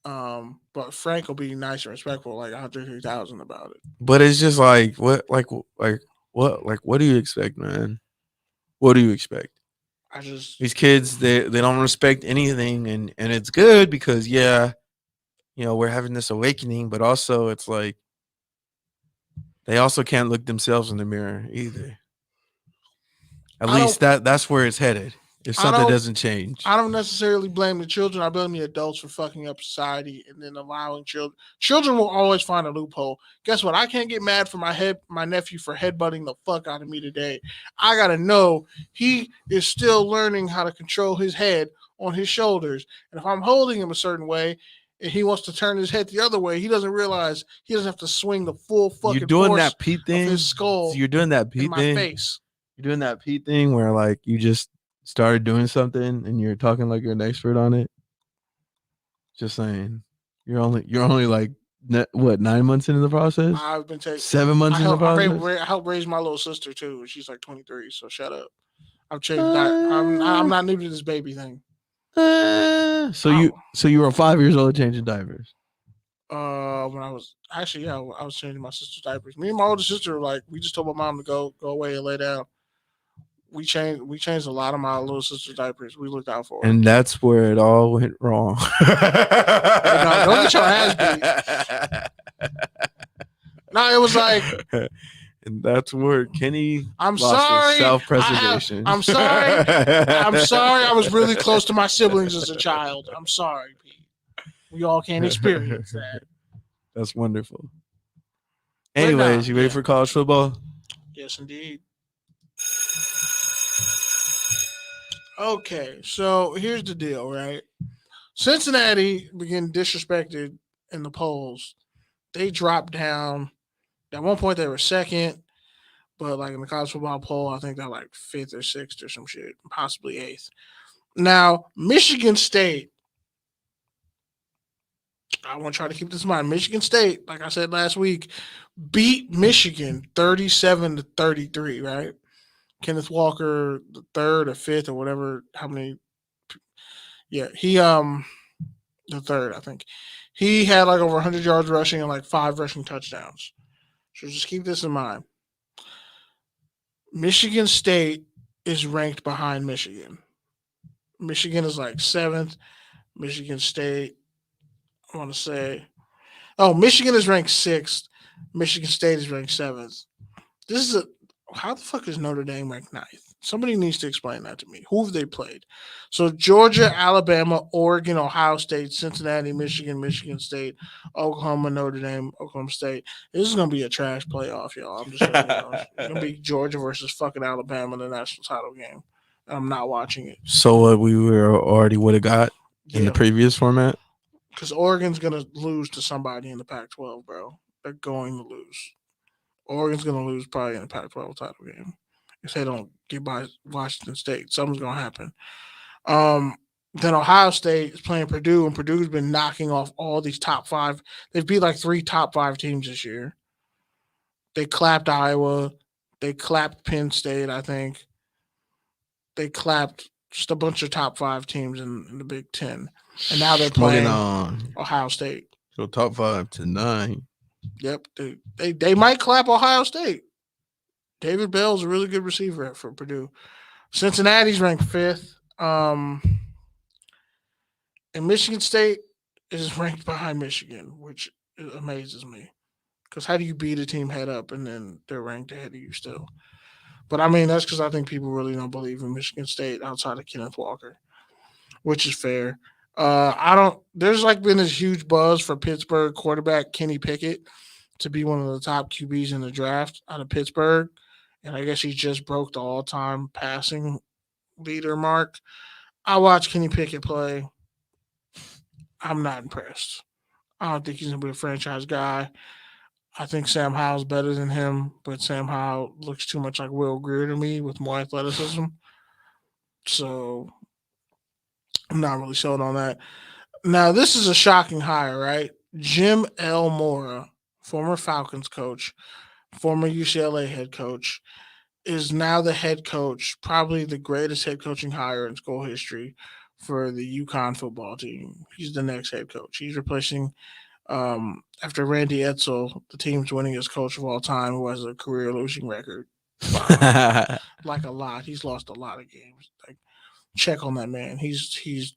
But Frank will be nice and respectful, like Andre 3000 about it. But it's just like, what do you expect, man? What do you expect? These kids, they don't respect anything, and it's good because, yeah, you know, we're having this awakening, but also it's like they also can't look themselves in the mirror either. At least that's where it's headed. if something doesn't change. I don't necessarily blame the children. I blame the adults for fucking up society and then allowing children. Children will always find a loophole. Guess what? I can't get mad for my nephew for headbutting the fuck out of me today. I gotta know he is still learning how to control his head on his shoulders. And if I'm holding him a certain way and he wants to turn his head the other way, he doesn't realize he doesn't have to swing the full fucking You're doing force that Pete thing. of his skull. So you're doing that Pete in my thing. face. You're doing that Pete thing where like you just started doing something and you're talking like you're an expert on it. Just saying, you're only like 9 months into the process. I've been taking 7 months into the process. I helped raise my little sister too. She's like 23, so shut up. I've changed. I'm not new to this baby thing. So you were 5 years old changing diapers. When I was I was changing my sister's diapers. Me and my older sister we just told my mom to go away and lay down. We changed a lot of my little sister's diapers. We looked out for her. And that's where it all went wrong. Hey, don't get your ass beat. No, it was like, and that's where Kenny I'm lost sorry. his self-preservation. I'm sorry. I'm sorry. I was really close to my siblings as a child. I'm sorry, Pete. We all can't experience that. That's wonderful. Anyways, you ready for college football? Yes, indeed. Okay, so here's the deal, right? Cincinnati began disrespected in the polls. They dropped down. At one point, they were second, but like in the college football poll, I think they're like fifth or sixth or some shit, possibly eighth. Now, Michigan State, I want to try to keep this in mind. Michigan State, like I said last week, beat Michigan 37-33, right? Kenneth Walker, the third or fifth or whatever, how many? Yeah, he the third, I think. He had like over 100 yards rushing and like 5 rushing touchdowns. So just keep this in mind. Michigan State is ranked behind Michigan. Michigan is like 7th. Michigan State, I want to say, Michigan is ranked 6th. Michigan State is ranked 7th. How the fuck is Notre Dame ranked 9th? Somebody needs to explain that to me. Who have they played? So Georgia, Alabama, Oregon, Ohio State, Cincinnati, Michigan, Michigan State, Oklahoma, Notre Dame, Oklahoma State. This is going to be a trash playoff, y'all. I'm just letting you know. It's going to be Georgia versus fucking Alabama in the national title game. I'm not watching it. So what we would have got in the previous format? Because Oregon's going to lose to somebody in the Pac-12, bro. They're going to lose. Oregon's going to lose probably in the Pac-12 title game. If they don't get by Washington State, something's going to happen. Then Ohio State is playing Purdue, and Purdue's been knocking off all these top 5. They've beat like 3 top 5 teams this year. They clapped Iowa. They clapped Penn State, I think. They clapped just a bunch of top 5 teams in the Big Ten. And now they're playing Ohio State. So top 5 to 9. Yep. They might clap Ohio State. David Bell's a really good receiver for Purdue. Cincinnati's ranked 5th. And Michigan State is ranked behind Michigan, which amazes me. Because how do you beat a team head up and then they're ranked ahead of you still? But I mean, that's because I think people really don't believe in Michigan State outside of Kenneth Walker, which is fair. There's like been this huge buzz for Pittsburgh quarterback Kenny Pickett to be one of the top QBs in the draft out of Pittsburgh. And I guess he just broke the all-time passing leader mark. I watched Kenny Pickett play. I'm not impressed. I don't think he's going to be a franchise guy. I think Sam Howell's better than him, but Sam Howell looks too much like Will Greer to me with more athleticism. So I'm not really sold on that. Now, this is a shocking hire, right? Jim L. Mora, former Falcons coach, former UCLA head coach, is now the head coach, probably the greatest head coaching hire in school history for the UConn football team. He's the next head coach. He's replacing, after Randy Edsall, the team's winningest coach of all time, who has a career losing record. Like a lot. He's lost a lot of games. Like, check on that man. He's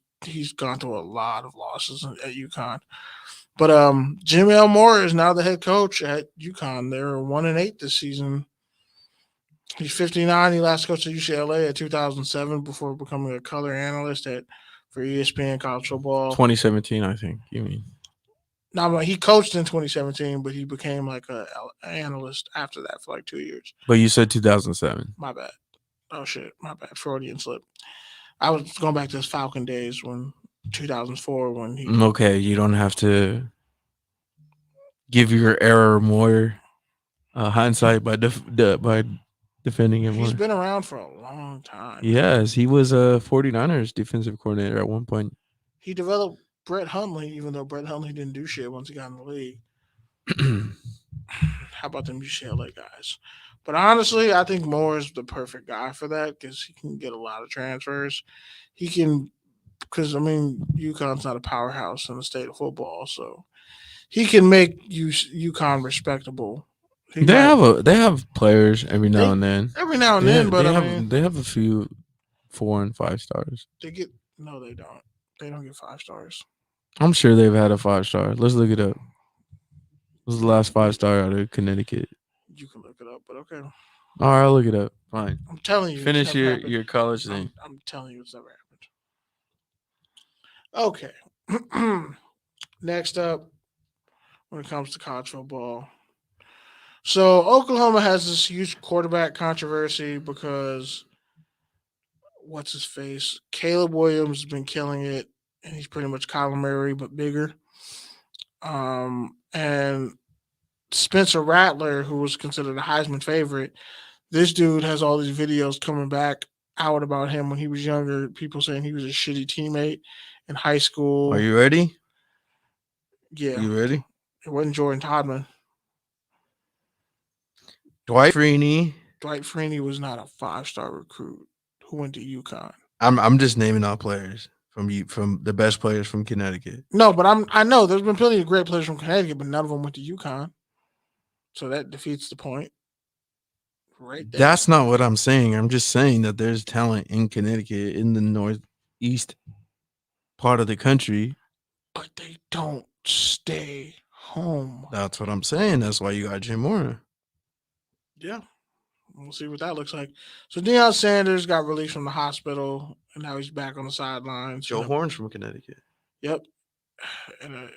gone through a lot of losses at UConn. But Jim L. Mora is now the head coach at UConn. They're 1-8 this season. He's 59. He last coached at UCLA at 2007 before becoming a color analyst for ESPN college football. 2017, I think. You mean? No, he coached in 2017, but he became like an analyst after that for like 2 years. But you said 2007. My bad. Oh shit, my bad. Freudian slip. I was going back to his Falcon days when 2004 when he. Okay, you don't have to give your error more hindsight by defending him He's more. been around for a long time. Yes, he was a 49ers defensive coordinator at one point. He developed Brett Hundley, even though Brett Hundley didn't do shit once he got in the league. How about them UCLA guys? But honestly, I think Moore is the perfect guy for that because he can get a lot of transfers. He can, because I mean, UConn's not a powerhouse in the state of football, so he can make UConn respectable. They have players every now and then. Every now and then, but they have a few 4 and 5 stars. They get no, they don't. They don't get 5 stars. I'm sure they've had a 5-star. Let's look it up. This is the last 5-star out of Connecticut. You can look it up, but okay. All right, I'll look it up. Fine. I'm telling you. Finish your college thing. I'm telling you it's never happened. Okay. Next up, when it comes to college football. So Oklahoma has this huge quarterback controversy because what's his face? Caleb Williams has been killing it, and he's pretty much Kyler Murray but bigger. And Spencer Rattler, who was considered a Heisman favorite, this dude has all these videos coming back out about him when he was younger. People saying he was a shitty teammate in high school. Are you ready? Yeah. You ready? It wasn't Jordan Todman. Dwight Freeney. Dwight Freeney was not a 5-star recruit who went to UConn. I'm just naming all players from the best players from Connecticut. No, but I know there's been plenty of great players from Connecticut, but none of them went to UConn. So that defeats the point. Right there. That's not what I'm saying. I'm just saying that there's talent in Connecticut in the northeast part of the country. But they don't stay home. That's what I'm saying. That's why you got Jim Mora. Yeah. We'll see what that looks like. So Deion Sanders got released from the hospital, and now he's back on the sidelines. Joe Horn's from Connecticut. Yep. And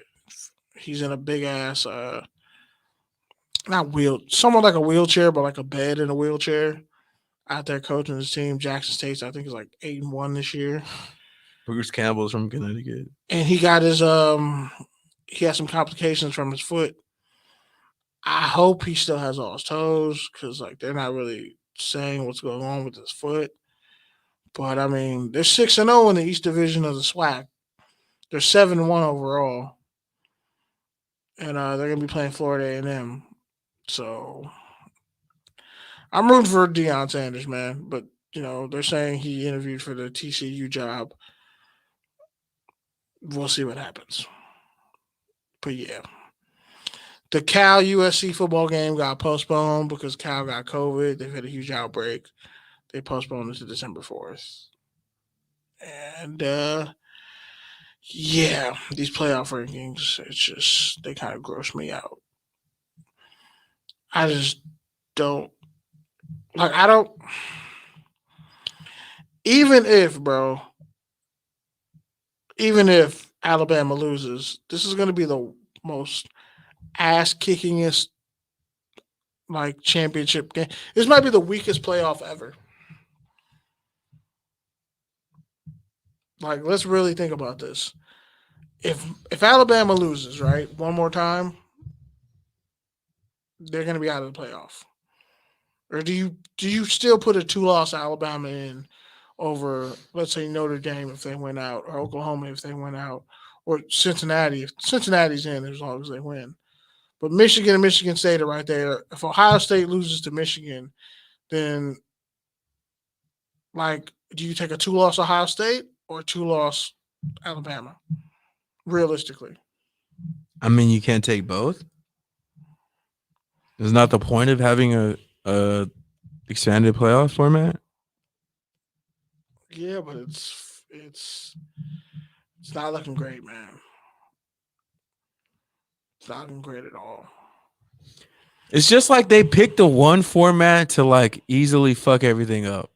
he's in a big ass somewhat like a wheelchair, but like a bed in a wheelchair. Out there coaching his team, Jackson State, I think is like 8-1 this year. Bruce Campbell's from Connecticut, and he got his he had some complications from his foot. I hope he still has all his toes because like they're not really saying what's going on with his foot. But I mean, they're 6-0 in the East Division of the SWAC. They're 7-1 overall, and they're gonna be playing Florida A&M. So I'm rooting for Deion Sanders, man. But you know, they're saying he interviewed for the TCU job. We'll see what happens. But yeah. The Cal USC football game got postponed because Cal got COVID. They've had a huge outbreak. They postponed it to December 4th. And yeah, these playoff rankings, it's just they kind of gross me out. I just don't even if Alabama loses, this is going to be the most ass kickingest like championship game. This might be the weakest playoff ever. Like, let's really think about this. If Alabama loses, right, one more time, they're going to be out of the playoff. Or do you still put a 2-loss Alabama in over, let's say, Notre Dame if they win out, or Oklahoma if they win out, or Cincinnati if Cincinnati's in as long as they win? But Michigan and Michigan State are right there. If Ohio State loses to Michigan, then like, do you take a 2-loss Ohio State or a 2-loss Alabama? Realistically, I mean, you can't take both. Is not the point of having a expanded playoff format? Yeah, but it's not looking great, man. It's not looking great at all. It's just like they picked the one format to like easily fuck everything up.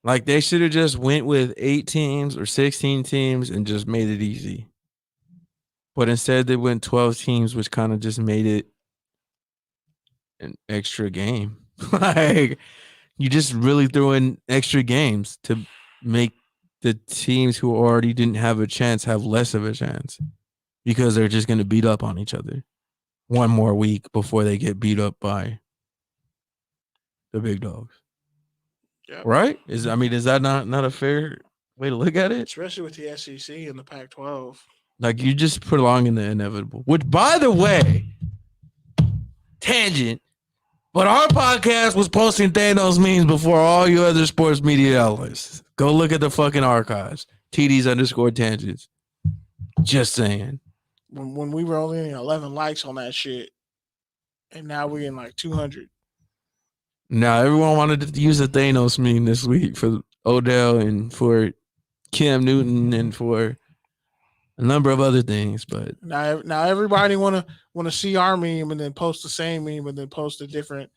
Like they should have just went with 8 teams or 16 teams and just made it easy. But instead they went 12 teams, which kind of just made it an extra game. Like you just really threw in extra games to make the teams who already didn't have a chance have less of a chance because they're just going to beat up on each other one more week before they get beat up by the big dogs. Yep. Right? Is that not a fair way to look at it? Especially with the SEC and the Pac-12. Like you just prolonging the inevitable. Which, by the way, tangent, but our podcast was posting Thanos memes before all you other sports media outlets. Go look at the fucking archives. TDs_tangents. Just saying. When we were only 11 likes on that shit, and now we're in like 200. Now everyone wanted to use a Thanos meme this week for Odell and for Cam Newton and for a number of other things, but now everybody want to see our meme and then post the same meme and then post a different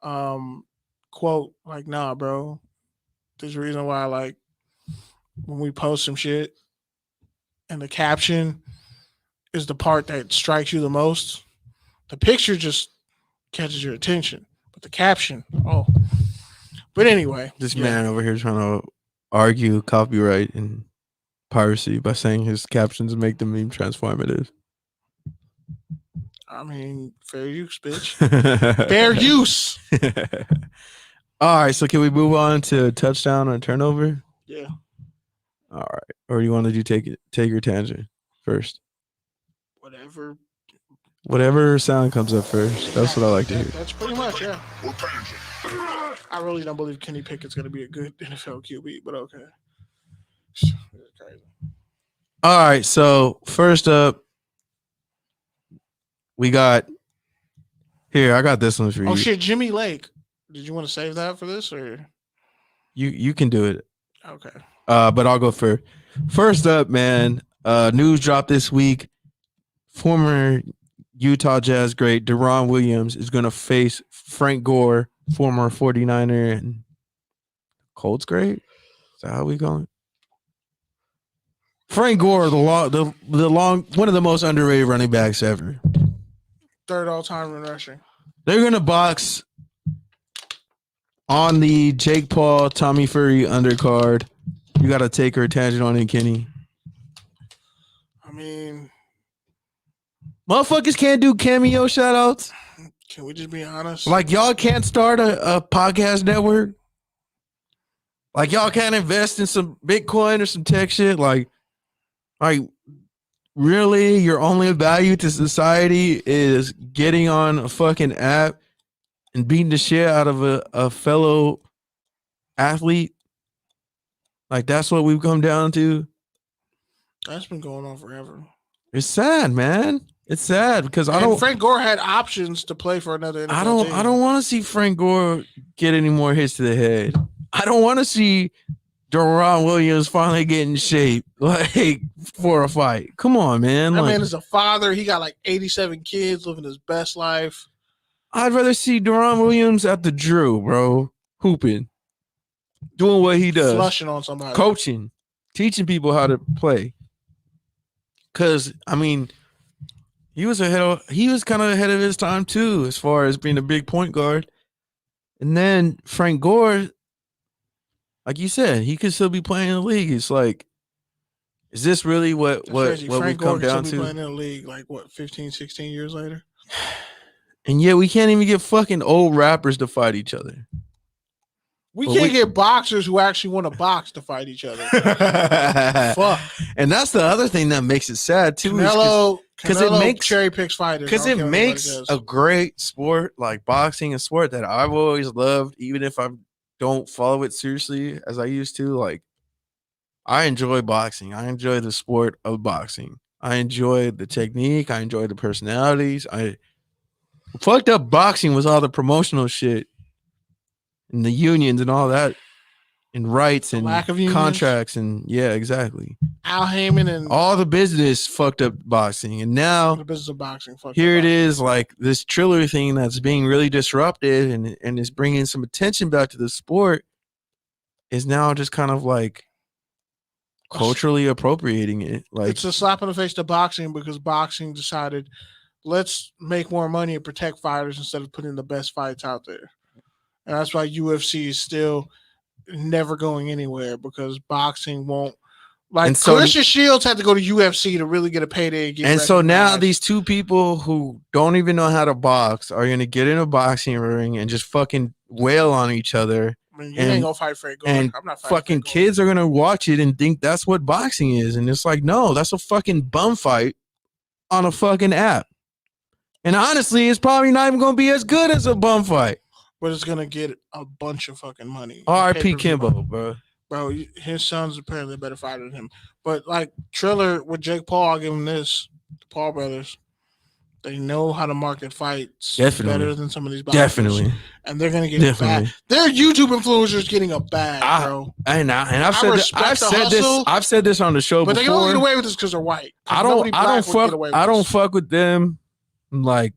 quote. Like, nah, bro. There's a reason why, like, when we post some shit and the caption is the part that strikes you the most, the picture just catches your attention, but the caption, oh. But anyway, this man over here trying to argue copyright and piracy by saying his captions make the meme transformative. I mean, fair use, bitch. Fair use. All right, so can we move on to touchdown or turnover? Yeah. All right. Or do you want to take your tangent first? Whatever sound comes up first. That's what I like to hear. That's pretty much, yeah. I really don't believe Kenny Pickett's going to be a good NFL QB, but okay. All right, so first up, we got here. I got this one for you. Oh shit, Jimmy Lake. Did you want to save that for this, or you can do it? Okay. But I'll go for first up, man. News dropped this week. Former Utah Jazz great Deron Williams is going to face Frank Gore, former 49er and Colts great. Is that how we going? Frank Gore, the long one of the most underrated running backs ever. Third all-time in rushing. They're gonna box on the Jake Paul, Tommy Fury undercard. You gotta take her tangent on it, Kenny. I mean, motherfuckers can't do cameo shoutouts. Can we just be honest? Like y'all can't start a podcast network. Like y'all can't invest in some Bitcoin or some tech shit. Like really, your only value to society is getting on a fucking app and beating the shit out of a fellow athlete? Like, that's what we've come down to? That's been going on forever. It's sad, man. It's sad because Frank Gore had options to play for another NFL team. I don't want to see Frank Gore get any more hits to the head. I don't want to see Deron Williams finally get in shape, like, for a fight. Come on, man. That man is a father. He got like 87 kids, living his best life. I'd rather see Deron Williams at the Drew, bro, hooping, doing what he does, flushing on somebody, coaching, teaching people how to play. Because I mean, he was kind of ahead of his time too, as far as being a big point guard. And then Frank Gore, like you said, he could still be playing in the league. It's like, is this really what we come down to? Playing in the league like what, 15, 16 years later? And yet we can't even get fucking old rappers to fight each other. We can't get boxers who actually want to box to fight each other. Fuck. And that's the other thing that makes it sad too. Canelo it makes cherry picks fighters. Because it makes a great sport, like boxing, a sport that I've always loved, even if I don't follow it seriously as I used to. Like, I enjoy boxing. I enjoy the sport of boxing. I enjoy the technique. I enjoy the personalities. Fucked up boxing was all the promotional shit and the unions and all that and rights The and lack of unions. contracts and exactly. Al Heyman and All the business fucked up boxing, and now the business of boxing. here it is, like this Triller thing that's being really disrupted and is bringing some attention back to the sport. Is now just kind of like culturally appropriating it. Like it's a slap in the face to boxing because boxing decided let's make more money and protect fighters instead of putting the best fights out there. And that's why UFC is still never going anywhere because boxing won't. Like Clarissa Shields had to go to UFC to really get a payday. And get so now these two people who don't even know how to box are going to get in a boxing ring and just fucking wail on each other. I mean, you ain't gonna fight Frank Gore. And I'm not fucking kids are gonna watch it and think that's what boxing is, and it's like, no, that's a fucking bum fight on a fucking app. And honestly, it's probably not even gonna be as good as a bum fight, but it's gonna get a bunch of fucking money. R.I.P. Kimbo, bro. Bro, his son's apparently a better fighter than him. But like Triller with Jake Paul, I'll give him this. The Paul brothers. They know how to market fights better than some of these boxers. Definitely. And they're going to get a bag. They're YouTube influencers getting a bag, bro. I've said this on the show but before. But they can only get away with this because they're white. I don't fuck with them. Like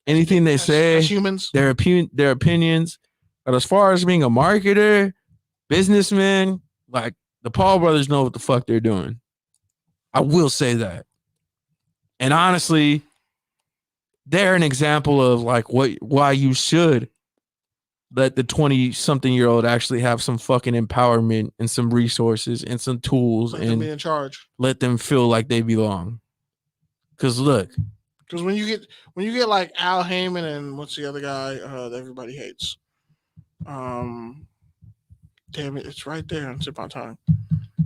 anything they say, as humans, their opinions. But as far as being a marketer, businessman, like the Paul brothers know what the fuck they're doing. I will say that. And honestly, they're an example of like why you should let the 20-something-year-old actually have some fucking empowerment and some resources and some tools and be in charge. Let them feel like they belong. Because when you get like Al Heyman and what's the other guy that everybody hates? Damn it, it's right there on tip of my tongue.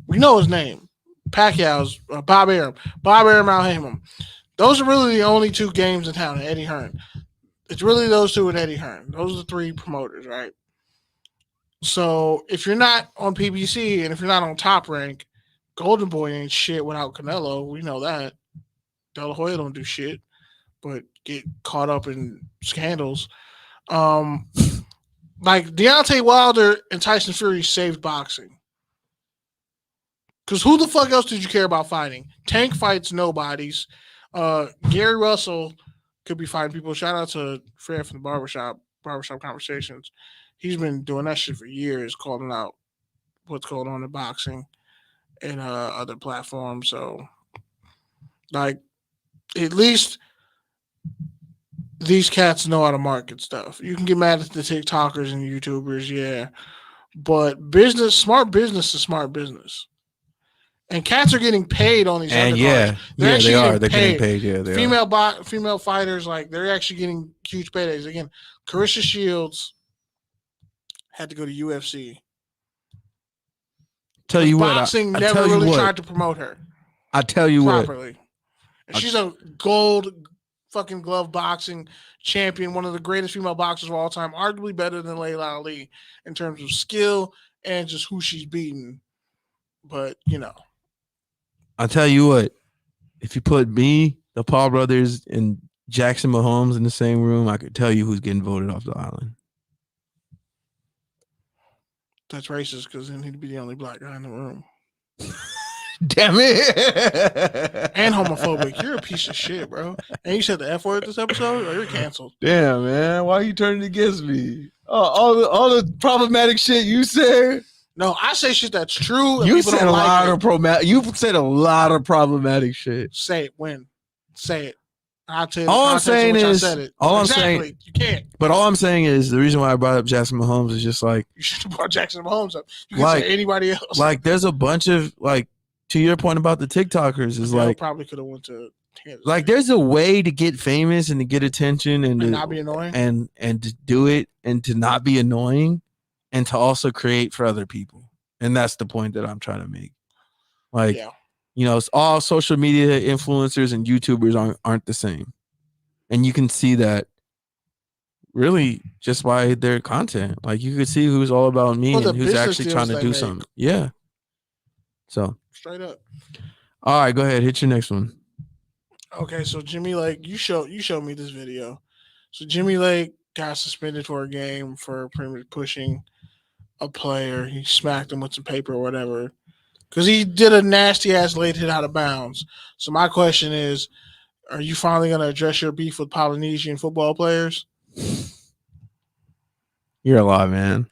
We know his name. Pacquiao's Bob Arum. Bob Arum, Al Heyman. Those are really the only two games in town, Eddie Hearn. It's really those two and Eddie Hearn. Those are the three promoters, right? So if you're not on PBC and if you're not on Top Rank, Golden Boy ain't shit without Canelo. We know that. De La Hoya don't do shit, but get caught up in scandals. Like Deontay Wilder and Tyson Fury saved boxing. Because who the fuck else did you care about fighting? Tank fights nobodies. Gary Russell could be fighting people. Shout out to Fred from the Barbershop Conversations. He's been doing that shit for years, calling out what's going on in boxing and other platforms. So, like, at least these cats know how to market stuff. You can get mad at the TikTokers and YouTubers, yeah. But smart business is smart business. And cats are getting paid on these undercards. They are. They're getting paid. Yeah, they are. Female fighters, like they're actually getting huge paydays. Again, Clarissa Shields had to go to UFC. Boxing never really tried to promote her. I tell you properly. What. And she's a gold fucking glove boxing champion, one of the greatest female boxers of all time, arguably better than Layla Ali in terms of skill and just who she's beaten. But I'll tell you what, if you put me, the Paul brothers, and Jackson Mahomes in the same room, I could tell you who's getting voted off the island. That's racist because then he'd be the only black guy in the room. Damn it. And homophobic. You're a piece of shit, bro. And you said the F word this episode? Or you're canceled. Damn, man. Why are you turning against me? All the problematic shit you said. No, I say shit that's true. You said a lot of problematic shit. Say it. When? Say it. I'll tell you. All I'm saying is, you can't. But all I'm saying is, the reason why I brought up Jackson Mahomes is just like, you should have brought Jackson Mahomes up. You can say anybody else. Like, there's a bunch of to your point about the TikTokers is probably could have went to Kansas. Like, there's a way to get famous and to get attention and to not be annoying and to do it and to not be annoying. And to also create for other people. And that's the point that I'm trying to make. Like, it's all social media influencers and YouTubers aren't the same. And you can see that really just by their content. Like, you could see who's all about me and who's actually trying to do something. Yeah. So. Straight up. All right, go ahead. Hit your next one. Okay, so Jimmy Lake, you showed me this video. So Jimmy Lake got suspended for a game for pretty much pushing a player. He smacked him with some paper or whatever because he did a nasty ass late hit out of bounds. So my question is, are you finally going to address your beef with Polynesian football players? You're a lot, man.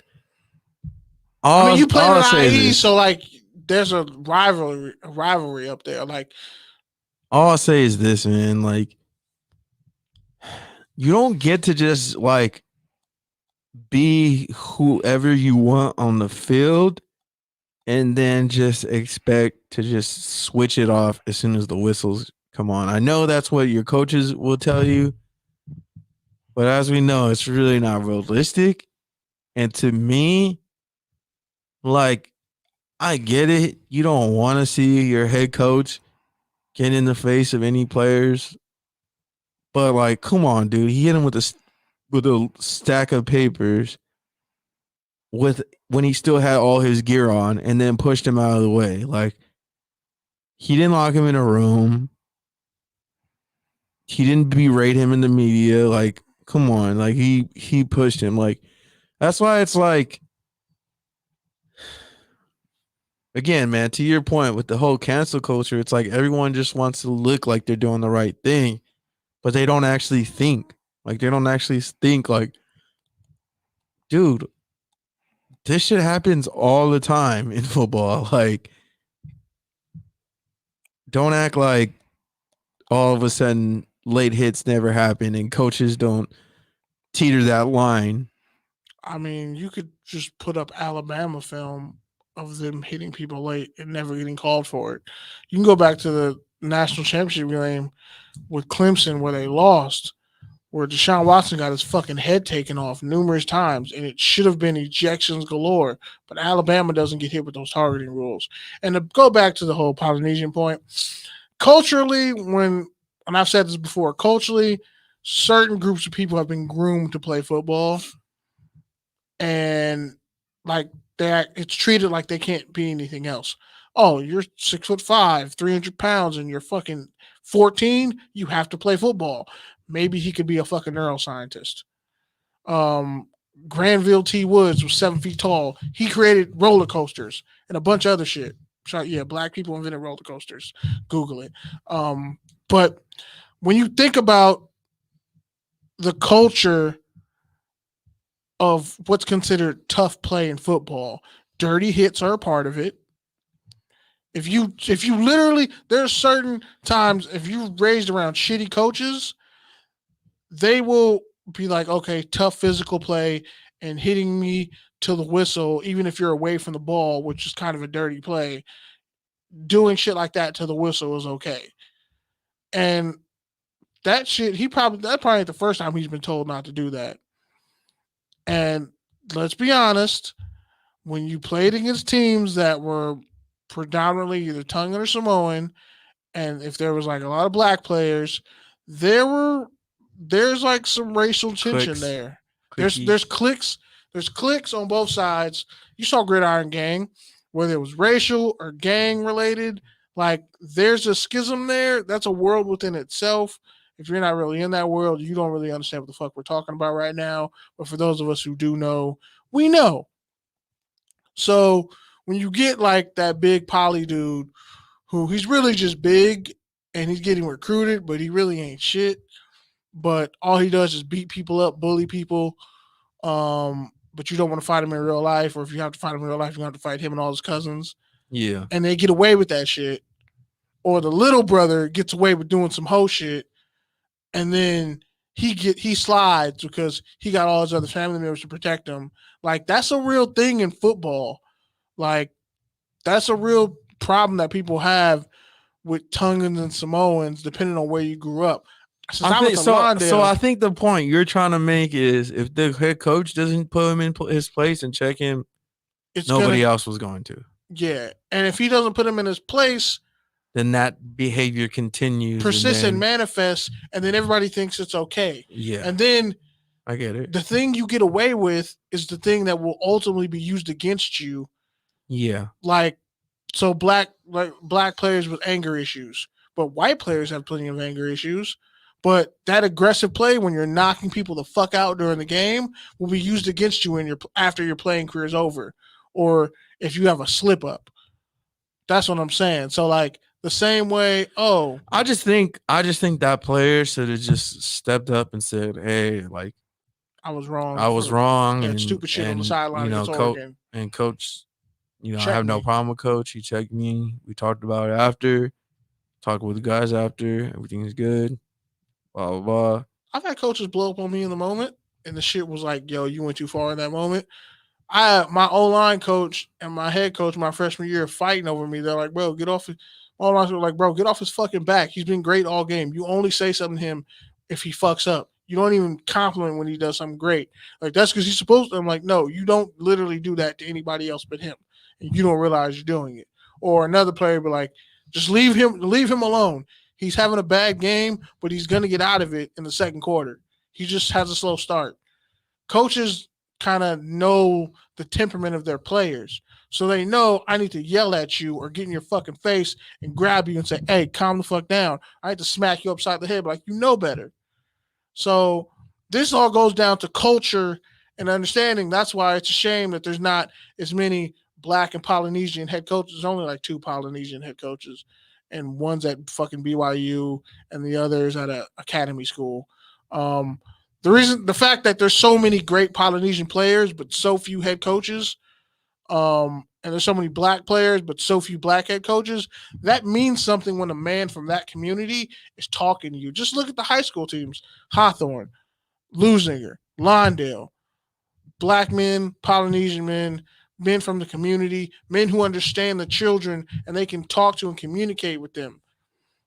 I mean, you played All in I'll say is IE, this. so like, there's a rivalry up there. Like, All I'll say is this, man. Like, you don't get to just like be whoever you want on the field and then just expect to just switch it off as soon as the whistles come on. I know that's what your coaches will tell you, but as we know, it's really not realistic. And to me, like, I get it. You don't want to see your head coach get in the face of any players, but like, come on, dude. He hit him with a stack of papers with when he still had all his gear on, and then pushed him out of the way. Like, he didn't lock him in a room. He didn't berate him in the media. Like, come on. Like, he pushed him. Like, that's why it's like, again, man, to your point with the whole cancel culture, it's like everyone just wants to look like they're doing the right thing, but they don't actually think. Like, they don't actually think, like, dude, this shit happens all the time in football. Like, don't act like all of a sudden late hits never happen and coaches don't teeter that line. I mean, you could just put up Alabama film of them hitting people late and never getting called for it. You can go back to the national championship game with Clemson where they lost, where Deshaun Watson got his fucking head taken off numerous times, and it should have been ejections galore. But Alabama doesn't get hit with those targeting rules. And to go back to the whole Polynesian point, culturally, and I've said this before, culturally, certain groups of people have been groomed to play football, and like it's treated like they can't be anything else. Oh, you're 6'5", 300 pounds, and you're fucking 14. You have to play football. Maybe he could be a fucking neuroscientist. Um, Granville T. Woods was 7 feet tall. He created roller coasters and a bunch of other shit. So, yeah, black people invented roller coasters. Google it. But when you think about the culture of what's considered tough play in football, dirty hits are a part of it. If you literally, there's certain times if you're raised around shitty coaches, they will be like, okay, tough physical play and hitting me to the whistle, even if you're away from the ball, which is kind of a dirty play. Doing shit like that to the whistle is okay. And that shit, that probably ain't the first time he's been told not to do that. And let's be honest, when you played against teams that were predominantly either Tongan or Samoan, and if there was like a lot of black players, there's like some racial tension Clicks. there. Clicky. There's clicks on both sides. You saw Gridiron Gang, whether it was racial or gang related. Like there's a schism there. That's a world within itself. If you're not really in that world, you don't really understand what the fuck we're talking about right now. But for those of us who do know, we know. So when you get like that big poly dude who he's really just big and he's getting recruited, but he really ain't shit. But all he does is beat people up, bully people. But you don't want to fight him in real life, or if you have to fight him in real life, you have to fight him and all his cousins. Yeah. And they get away with that shit. Or the little brother gets away with doing some hoe shit, and then he slides because he got all his other family members to protect him. Like that's a real thing in football. Like that's a real problem that people have with Tongans and Samoans, depending on where you grew up. So I think the point you're trying to make is if the head coach doesn't put him in his place and check him, nobody else was going to. Yeah, and if he doesn't put him in his place, then that behavior continues, persists and manifests, and then everybody thinks it's okay. Yeah, and then I get it. The thing you get away with is the thing that will ultimately be used against you. Yeah, like so black players with anger issues, but white players have plenty of anger issues. But that aggressive play when you're knocking people the fuck out during the game will be used against you after your playing career is over, or if you have a slip up. That's what I'm saying. So like the same way. Oh, I just think that player should have just stepped up and said, "Hey, like I was wrong. I was wrong," That stupid shit on the sideline against Oregon. Coach, I Check have no me. problem with coach. He checked me. We talked about it after. Talked with the guys after. Everything is good. Blah blah blah. I've had coaches blow up on me in the moment, and the shit was like, "Yo, you went too far in that moment." My O line coach and my head coach my freshman year fighting over me. They're like, "Bro, get off." All lines were like, "Bro, get off his fucking back. He's been great all game. You only say something to him if he fucks up. You don't even compliment when he does something great. Like that's because he's supposed to." I'm like, "No, you don't literally do that to anybody else but him, and you don't realize you're doing it." Or another player be like, "Just leave him alone. He's having a bad game, but he's gonna get out of it in the second quarter. He just has a slow start." Coaches kind of know the temperament of their players. So they know I need to yell at you or get in your fucking face and grab you and say, "Hey, calm the fuck down." I had to smack you upside the head, but like you know better. So this all goes down to culture and understanding. That's why it's a shame that there's not as many black and Polynesian head coaches. There's only like 2 Polynesian head coaches, and one's at fucking BYU and the other's at a academy school. Um, the fact that there's so many great Polynesian players but so few head coaches, and there's so many black players but so few black head coaches, that means something when a man from that community is talking to you. Just look at the high school teams: Hawthorne, Lusinger, Lawndale, black men, Polynesian men, men from the community, men who understand the children and they can talk to and communicate with them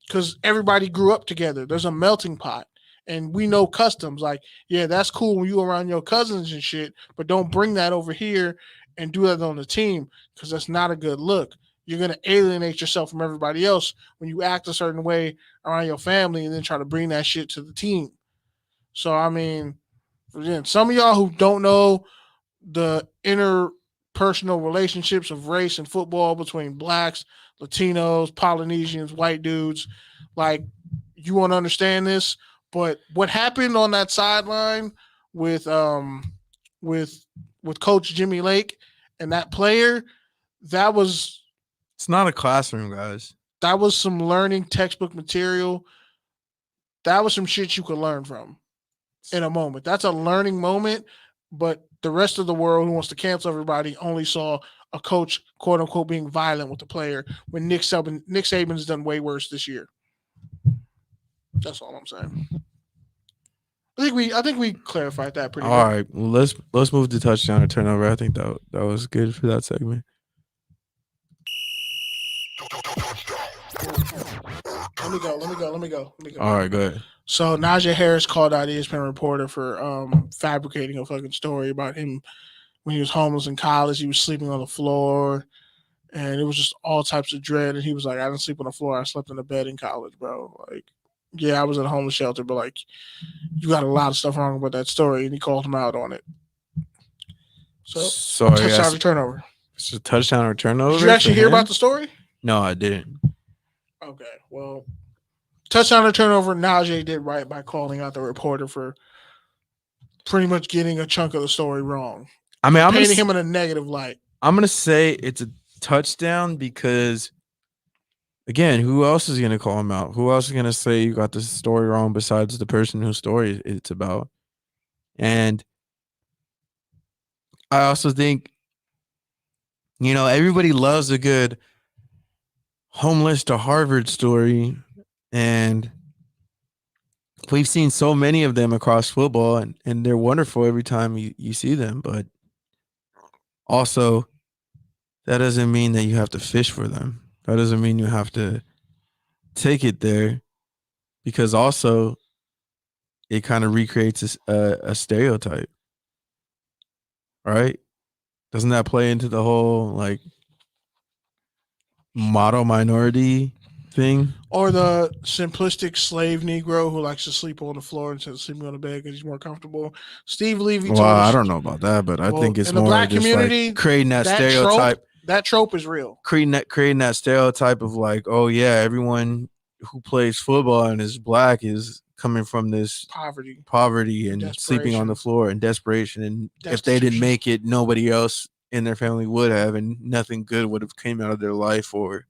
because everybody grew up together. There's a melting pot. And we know customs. Like, yeah, that's cool when you around your cousins and shit, but don't bring that over here and do that on the team because that's not a good look. You're going to alienate yourself from everybody else when you act a certain way around your family and then try to bring that shit to the team. So, I mean, again, some of y'all who don't know the interpersonal relationships of race and football between blacks, Latinos, Polynesians, white dudes, like, you won't understand this. But what happened on that sideline with with with Coach Jimmy Lake and that player, that was It's not a classroom, guys. some learning textbook material. That was some shit you could learn from in a moment. That's a learning moment, but the rest of the world who wants to cancel everybody only saw a coach, quote unquote, being violent with the player when Nick Saban's done way worse this year. That's all I'm saying. I think we clarified that pretty All good. right, well, let's move to touchdown or turnover. I think that was good for that segment. Let me go. All right, go ahead. So Najee Harris called out ESPN reporter for fabricating a fucking story about him when he was homeless in college. He was sleeping on the floor, and it was just all types of dread. And he was like, "I didn't sleep on the floor. I slept in a bed in college, bro." Like, yeah, I was in a homeless shelter, but like, you got a lot of stuff wrong about that story, and he called him out on it. So touchdown or turnover. It's a touchdown or turnover. Did you actually hear about the story? No, I didn't. Okay, well, touchdown or turnover. Najee did right by calling out the reporter for pretty much getting a chunk of the story wrong. I mean, I'm painting him in a negative light. I'm gonna say it's a touchdown because, again, who else is gonna call him out? Who else is gonna say you got this story wrong besides the person whose story it's about? And I also think, everybody loves a good homeless to Harvard story, and we've seen so many of them across football, and they're wonderful every time you see them. But also, that doesn't mean that you have to fish for them. That doesn't mean you have to take it there, because also it kind of recreates a stereotype, right? Doesn't that play into the whole like model minority thing? Or the simplistic slave Negro who likes to sleep on the floor instead of sleeping on the bed because he's more comfortable. Steve Levy told us. I don't know about that, but I think it's in the more black just community, like creating that stereotype. That trope is real. Creating that stereotype of like, oh yeah, everyone who plays football and is black is coming from this poverty and sleeping on the floor and desperation. And if they didn't make it, nobody else in their family would have, and nothing good would have came out of their life or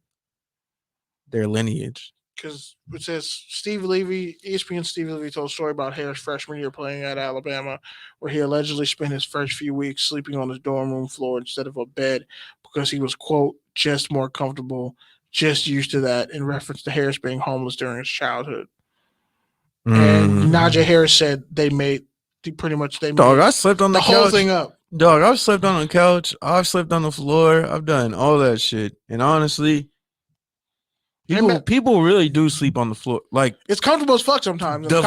their lineage. Because it says Steve Levy, ESPN Steve Levy told a story about Harris' freshman year playing at Alabama, where he allegedly spent his first few weeks sleeping on his dorm room floor instead of a bed because he was, quote, just more comfortable, just used to that, in reference to Harris being homeless during his childhood. And Najee Harris said they made I slept on the couch. Whole thing up. Dog, I've slept on the couch. I've slept on the floor. I've done all that shit. And honestly, people really do sleep on the floor. Like, it's comfortable as fuck sometimes. The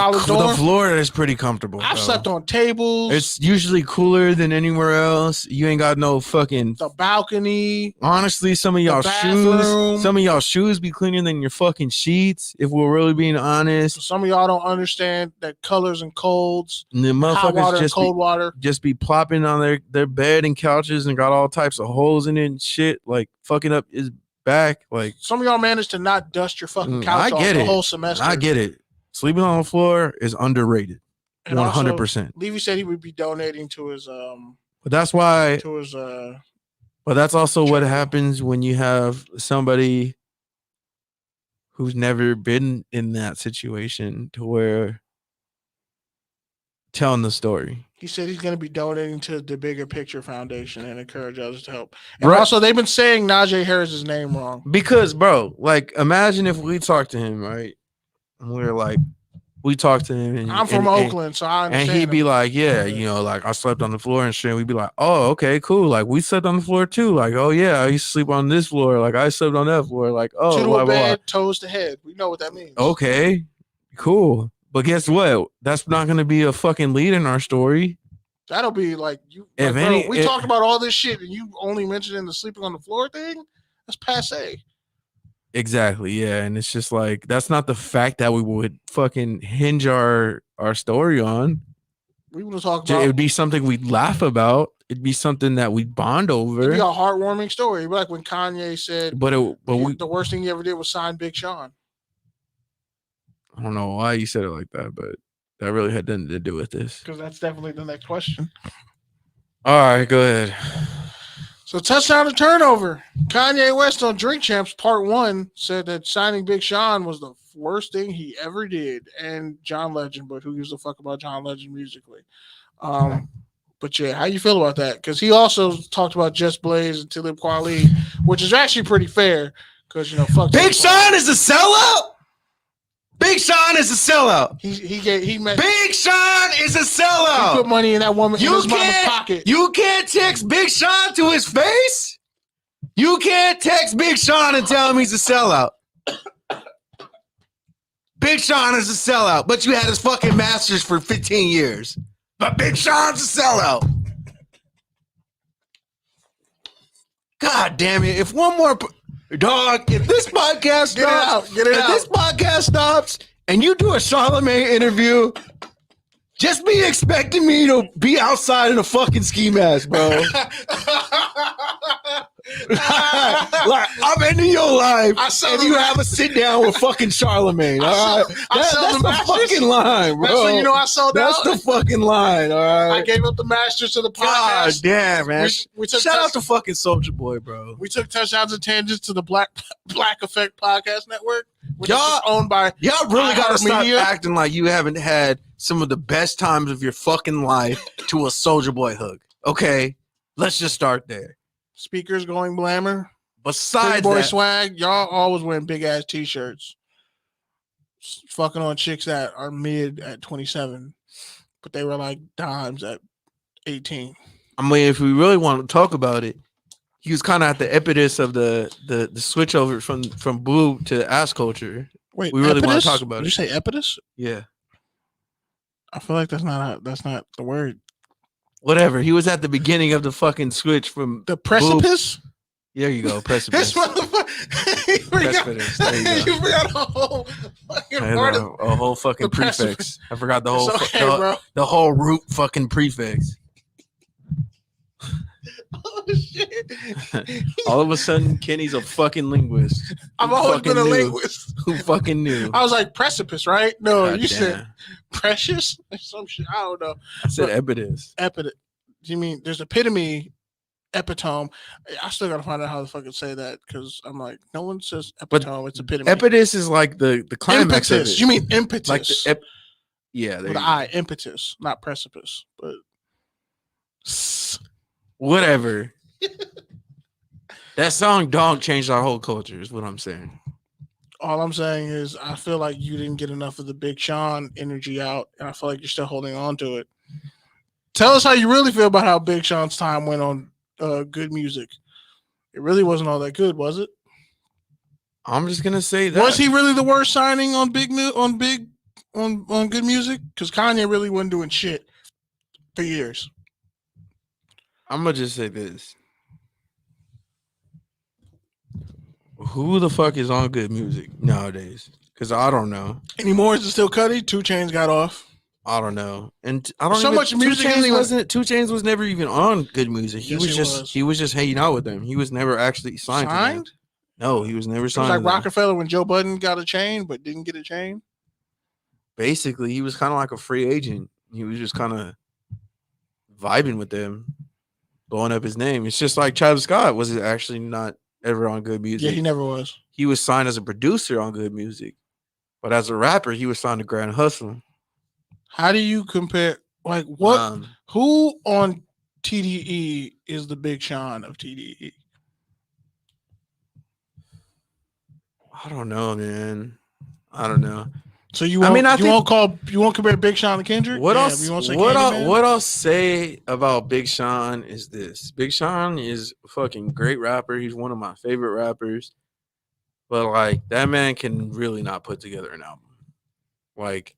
floor is pretty comfortable. I've slept on tables. It's usually cooler than anywhere else. You ain't got no fucking the balcony. Honestly, some of y'all shoes be cleaner than your fucking sheets. If we're really being honest, so some of y'all don't understand that colors and colds. And the motherfuckers hot water and cold water just be plopping on their bed and couches and got all types of holes in it and shit. Like fucking up his back. Like some of y'all managed to not dust your fucking couch off the whole semester. I get it. Sleeping on the floor is underrated. 100%. Levy said he would be donating to his but that's why to his but that's also what happens when you have somebody who's never been in that situation to where telling the story. He said he's going to be donating to the Bigger Picture Foundation and encourage others to help. And also, they've been saying Najee Harris's name wrong. Because, bro, like, imagine if we talked to him, right? And we were like, we talked to him. And, I'm from Oakland, so I understand. And he'd be like, yeah, you know, like, I slept on the floor and shit. We'd be like, oh, okay, cool. Like, we slept on the floor too. Like, oh, yeah, I used to sleep on this floor. Like, I slept on that floor. Like, oh, to a bed, toes to head. We know what that means. Okay, cool. But guess what? That's not going to be a fucking lead in our story. That'll be like you. If like, we talked about all this shit, and you only mentioning the sleeping on the floor thing. That's passe. Exactly. Yeah, and it's just like that's not the fact that we would fucking hinge our story on. We would talk about. It would be something we'd laugh about. It'd be something that we'd bond over. It'd be a heartwarming story, like when Kanye said, the worst thing he ever did was sign Big Sean." I don't know why you said it like that, but that really had nothing to do with this. Because that's definitely the next question. All right, go ahead. So touchdown to turnover. Kanye West on Drink Champs Part 1 said that signing Big Sean was the worst thing he ever did. And John Legend, but who gives a fuck about John Legend musically? But yeah, how you feel about that? Because he also talked about Just Blaze and Talib Kweli, which is actually pretty fair. Because, you know, fuck Big Sean is a sellout? Big Sean is a sellout. Big Sean is a sellout. He put money in that woman in his mama's pocket. You can't text Big Sean to his face. You can't text Big Sean and tell him he's a sellout. Big Sean is a sellout, but you had his fucking masters for 15 years. But Big Sean's a sellout. God damn it. If one more... Dog, if this podcast stops, this podcast stops and you do a Charlemagne interview, just be expecting me to be outside in a fucking ski mask, bro. Like, I'm into your life and you have a sit down with fucking Charlemagne. All right, that's the fucking line, bro. That's when you know I sold out. That's the fucking line. All right, I gave up the masters to the podcast. God damn, man. Shout out to fucking Soulja Boy, bro. We took touchdowns and tangents to the Black Effect Podcast Network, which is owned by y'all. Really gotta stop acting like you haven't had some of the best times of your fucking life to a Soulja Boy hook. Okay, let's just start there. Speakers going blammer. Besides boy that, swag, y'all always wearing big ass t-shirts. Fucking on chicks that are mid at 27, but they were like dimes at 18. I mean, if we really want to talk about it, he was kind of at the impetus of the switch over from boob to ass culture. Wait, we really want to talk about it. Did you say impetus? Yeah. I feel like that's not the word. Whatever. He was at the beginning of the fucking switch from the precipice. Boob. There you go, precipice. Precipice. There you go. You forgot a whole fucking part of a whole fucking prefix. I forgot the whole the whole root fucking prefix. Oh shit! All of a sudden, Kenny's a fucking linguist. I've always been a linguist. Who fucking knew? I was like, precipice, right? No, God you damn. said precious or some shit. I don't know. I said epitus. You mean there's epitome, epitome? I still gotta find out how to fucking say that because I'm like, no one says epitome. It's epitome. Epitus is like the climax impetus. of it. You mean impetus? Like the yeah, with an I, impetus, not precipice, but whatever. That song "Dog" changed our whole culture. Is what I'm saying. All I'm saying is I feel like you didn't get enough of the Big Sean energy out, and I feel like you're still holding on to it. Tell us how you really feel about how Big Sean's time went on Good Music. It really wasn't all that good, was it? I'm just gonna say that. Was he really the worst signing on Good Music? Because Kanye really wasn't doing shit for years. I'm gonna just say this. Who the fuck is on Good Music nowadays? Because I don't know. Anymore? Is it still Cudi? 2 Chainz got off. I don't know. And I don't so even, much music 2 Chainz was never even on Good Music. He was just hanging out with them. He was never actually signed? To them. No, he was never signed. It was like Rockefeller when Joe Budden got a chain but didn't get a chain. Basically, he was kind of like a free agent. He was just kind of vibing with them, blowing up his name. It's just like Travis Scott was actually not ever on Good Music. Yeah, he never was. He was signed as a producer on Good Music, but as a rapper, he was signed to Grand Hustle. How do you compare? Like what? Who on TDE is the Big Sean of TDE? I don't know, man. I don't know. So you won't compare Big Sean to Kendrick? What I'll say about Big Sean is this. Big Sean is a fucking great rapper. He's one of my favorite rappers. But like that man can really not put together an album. Like,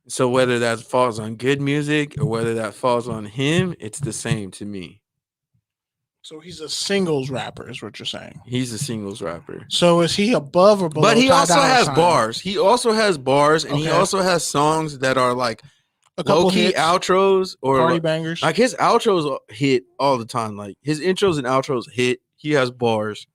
so whether that falls on Good Music or whether that falls on him, it's the same to me. So he's a singles rapper, is what you're saying. He's a singles rapper. So is he above or below? But he also has bars. He also has bars, and he also has songs that are like low-key outros or party bangers. Like his outros hit all the time. Like his intros and outros hit. He has bars.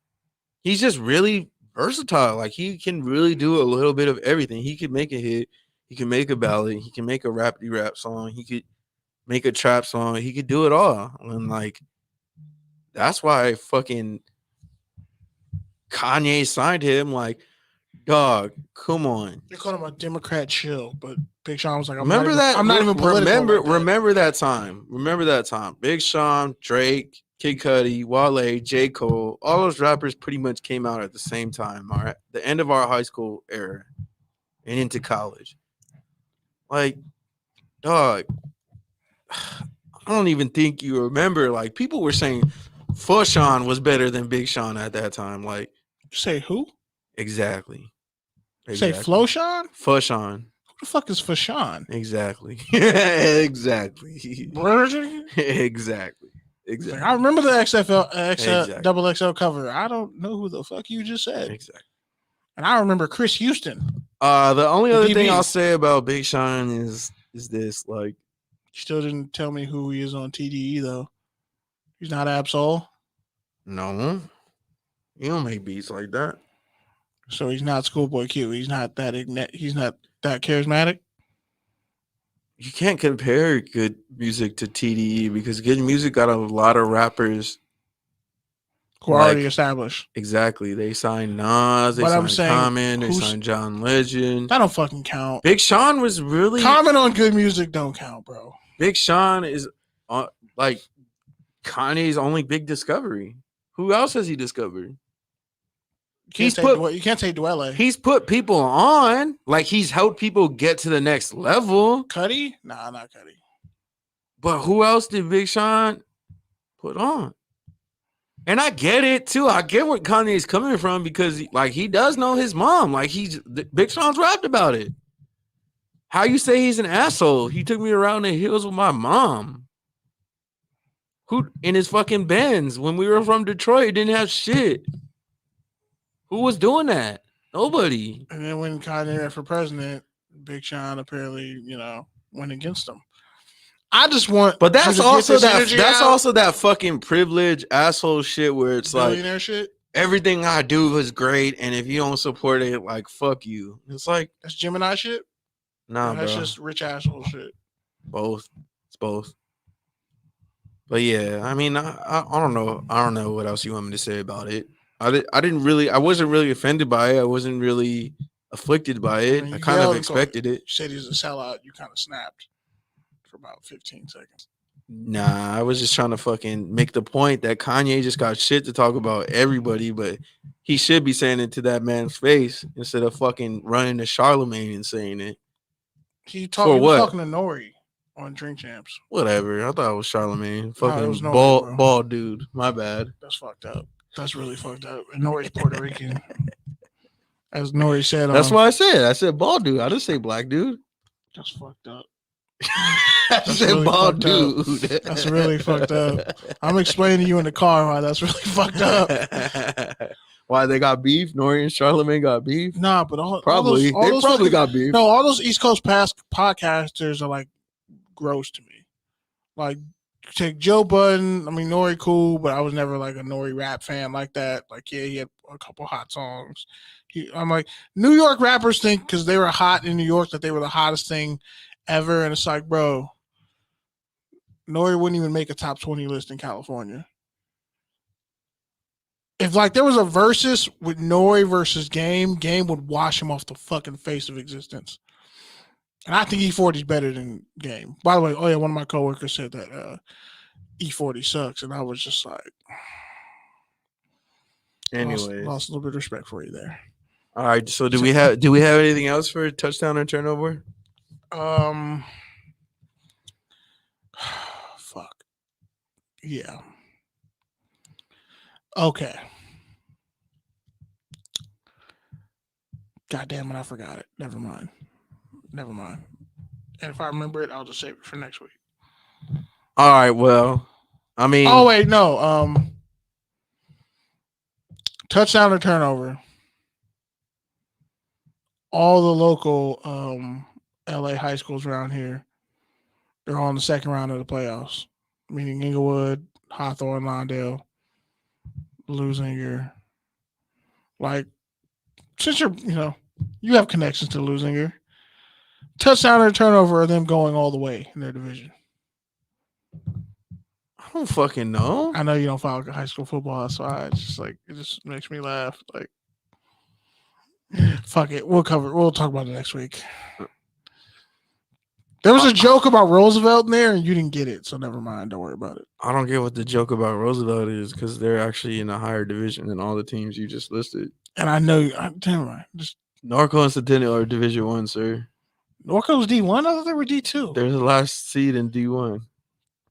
He's just really versatile. Like he can really do a little bit of everything. He could make a hit. He can make a ballad. He can make a rapidy rap song. He could make a trap song. He could do it all. And like, that's why fucking Kanye signed him. Like, dog, come on. They called him a Democrat chill, but Big Sean was like, I'm not even political. Remember that time. Big Sean, Drake, Kid Cudi, Wale, J. Cole, all those rappers pretty much came out at the same time. All right, the end of our high school era and into college. Like, dog, I don't even think you remember. Like, people were saying Fushon was better than Big Sean at that time. Like, say who? Exactly. Say Flowshon? Fushon. Who the fuck is Fushon? Exactly. Exactly. Exactly. Like, I remember the double XL cover. I don't know who the fuck you just said. Exactly. And I remember Chris Houston. The only other thing I'll say about Big Sean is this, like, you still didn't tell me who he is on TDE though. He's not Absol. No, he don't make beats like that. So he's not Schoolboy Q. He's not that charismatic. You can't compare Good Music to TDE because Good Music got a lot of rappers who are already established. Exactly. They signed Nas, they signed Common, they signed John Legend. That don't fucking count. Big Sean was really Common on Good Music don't count, bro. Big Sean is like Kanye's only big discovery. Who else has he discovered? You can't say Dwelle. He's put people on. Like, he's helped people get to the next level. Cudi? Nah, not Cudi. But who else did Big Sean put on? And I get it too. I get where Kanye's coming from because he does know his mom. Like, Big Sean's rapped about it. How you say he's an asshole? He took me around the hills with my mom. Who in his fucking Benz when we were from Detroit didn't have shit. Who was doing that? Nobody. And then when Kanye ran for president, Big Sean apparently, went against him. I just want, but that's also that fucking privilege asshole shit where it's billionaire shit. everything I do is great, and if you don't support it, like fuck you. It's like That's Gemini shit. nah, That's bro. just rich asshole shit. Both. It's both. But yeah, I mean, I don't know. I don't know what else you want me to say about it. I wasn't really offended by it. I wasn't really afflicted by it. mean, I you kind of yelled, expected it. You said he's a sellout. You kind of snapped for about 15 seconds. Nah, I was just trying to fucking make the point that Kanye just got shit to talk about everybody, but he should be saying it to that man's face instead of fucking running to Charlemagne and saying it. He For was what? talking to Nori on Drink Champs. Whatever. I thought it was Charlemagne. No, it Fucking was Nori, bro. bald dude. My bad. That's fucked up. That's really fucked up. And Nori's Puerto Rican. As Nori said, That's what I said. I said bald dude. I didn't say black dude. That's fucked up. I said really bald fucked dude. That's really fucked up. I'm explaining to you in the car why that's really fucked up. Why they got beef? Nori and Charlemagne got beef? Nah, but Probably. all those they probably fucking, got beef. No, all those East Coast podcasters are like gross to me. Like, take Joe Budden. I mean, Nori cool, but I was never like a Nori rap fan like that. Like, yeah, he had a couple hot songs. I'm like, New York rappers think because they were hot in New York that they were the hottest thing ever, and it's like, bro, Nori wouldn't even make a top 20 list in California. If like there was a versus with Nori versus Game would wash him off the fucking face of existence. And I think E40 is better than Game. By the way, oh yeah, one of my coworkers said that E40 sucks, and I was just like, Anyways, lost a little bit of respect for you there. All right. So do we have anything else for touchdown or turnover? Fuck. Yeah. Okay. God damn it, I forgot it. Never mind. And if I remember it, I'll just save it for next week. All right. Well, I mean. Oh wait, no. Touchdown or turnover. All the local LA high schools around here, they're all in the second round of the playoffs. Meaning Inglewood, Hawthorne, Lawndale, Lusinger. Like, since you have connections to Lusinger. Touchdown or turnover are them going all the way in their division. I don't fucking know. I know you don't follow high school football, so it just makes me laugh. Like, fuck it. We'll talk about it next week. There was a joke about Roosevelt in there, and you didn't get it, so never mind. Don't worry about it. I don't get what the joke about Roosevelt is because they're actually in a higher division than all the teams you just listed. And I know never mind. Just Norco and Centennial are Division 1, sir. Norco's D1? I thought they were D2. They're the last seed in D1.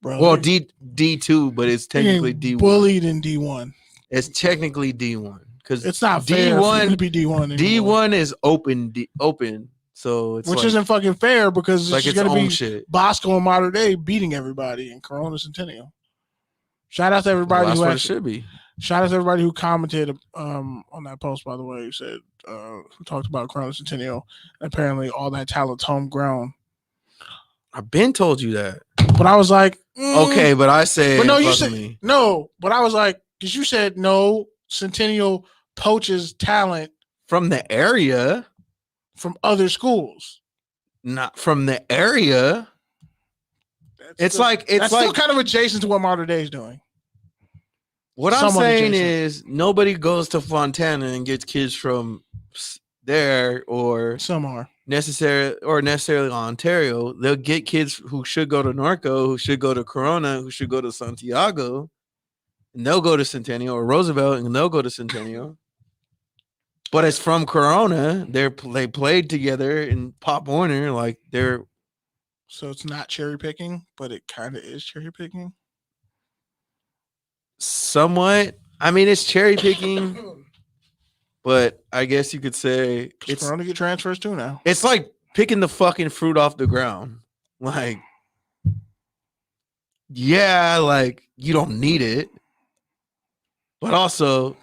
Bro, well, D2, but it's technically D1. Bullied in D1. It's technically D1 because it's not fair D1 to be D1 anymore. D1 is open, so it's which isn't fucking fair because it's going to be shit. Bosco and Mater Dei beating everybody in Corona Centennial. Shout out to everybody that's who what it should be. Shout out to everybody who commented on that post, by the way, who said who talked about Corona Centennial. Apparently, all that talent's homegrown. I've been told you that, but I was like, okay, but I said, but no, you said no, but I was like, because you said no, Centennial poaches talent from the area, from other schools, not from the area. It's still kind of adjacent to what Mater Dei is doing. What I'm saying is nobody goes to Fontana and gets kids from there or some are necessarily Ontario. They'll get kids who should go to Norco, who should go to Corona, who should go to Santiago, and they'll go to Centennial or Roosevelt and they'll go to Centennial. But it's from Corona. They played together in Pop Warner, like they're. So it's not cherry picking, but it kind of is cherry picking. Somewhat. I mean, it's cherry picking, but I guess you could say it's going to get transfers too now. It's like picking the fucking fruit off the ground. Like, yeah, like you don't need it, but also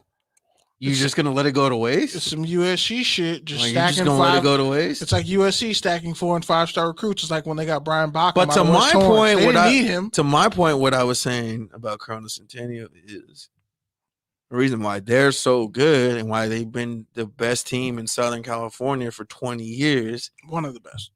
you're just gonna let it go to waste. It's some USC shit. Just like, stacking you're just gonna let it go to waste. It's like USC stacking 4- and 5-star recruits. It's like when they got Brian Bach. But to my point, they didn't need him. To my point, what I was saying about Corona Centennial is The reason why they're so good and why they've been the best team in Southern California for 20 years. One of the best.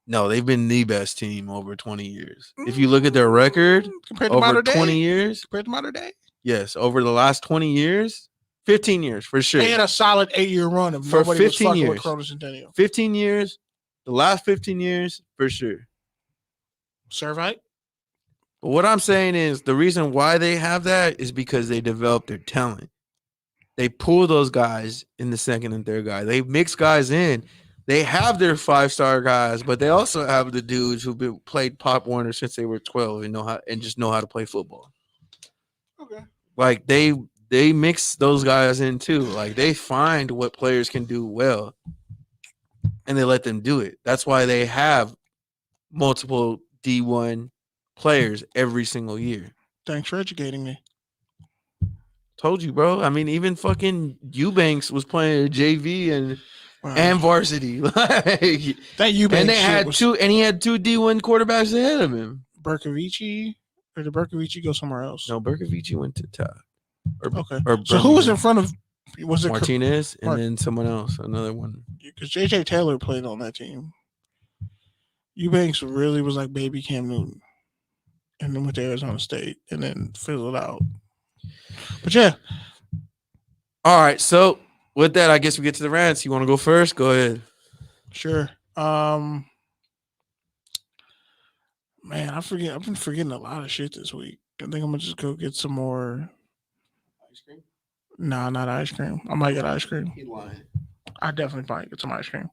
No, they've been the best team over 20 years. If you look at their record compared to over modern 20 day, years, compared to modern day, yes, over the last 20 years, 15 years for sure. they had a solid 8-year run if For nobody was 15 fucking with years. Corona Centennial. 15 years, the last 15 years for sure. Servite? But what I'm saying is the reason why they have that is because they develop their talent. They pull those guys in the second and third guy. They mix guys in. They have their 5-star guys, but they also have the dudes who've played Pop Warner since they were 12 and just know how to play football. Okay. Like they mix those guys in too. Like they find what players can do well, and they let them do it. That's why they have multiple D1 players every single year. Thanks for educating me. Told you, bro. I mean, even fucking Eubanks was playing JV and varsity. Like that Eubanks and they had two, and he had 2 D1 quarterbacks ahead of him. Berkovici, or did Berkovici go somewhere else? No, Berkovici went to top. Okay. So who was in front of? Was it Martinez and then someone else, another one? Because JJ Taylor played on that team. Eubanks really was like baby Cam Newton, and then went to Arizona State, and then fizzled out. But yeah. All right. So with that, I guess we get to the rants. You want to go first? Go ahead. Sure. Man, I've been forgetting a lot of shit this week. I think I'm gonna just go get some more ice cream. Nah, not ice cream. I might get ice cream. He lying. I definitely probably get some ice cream.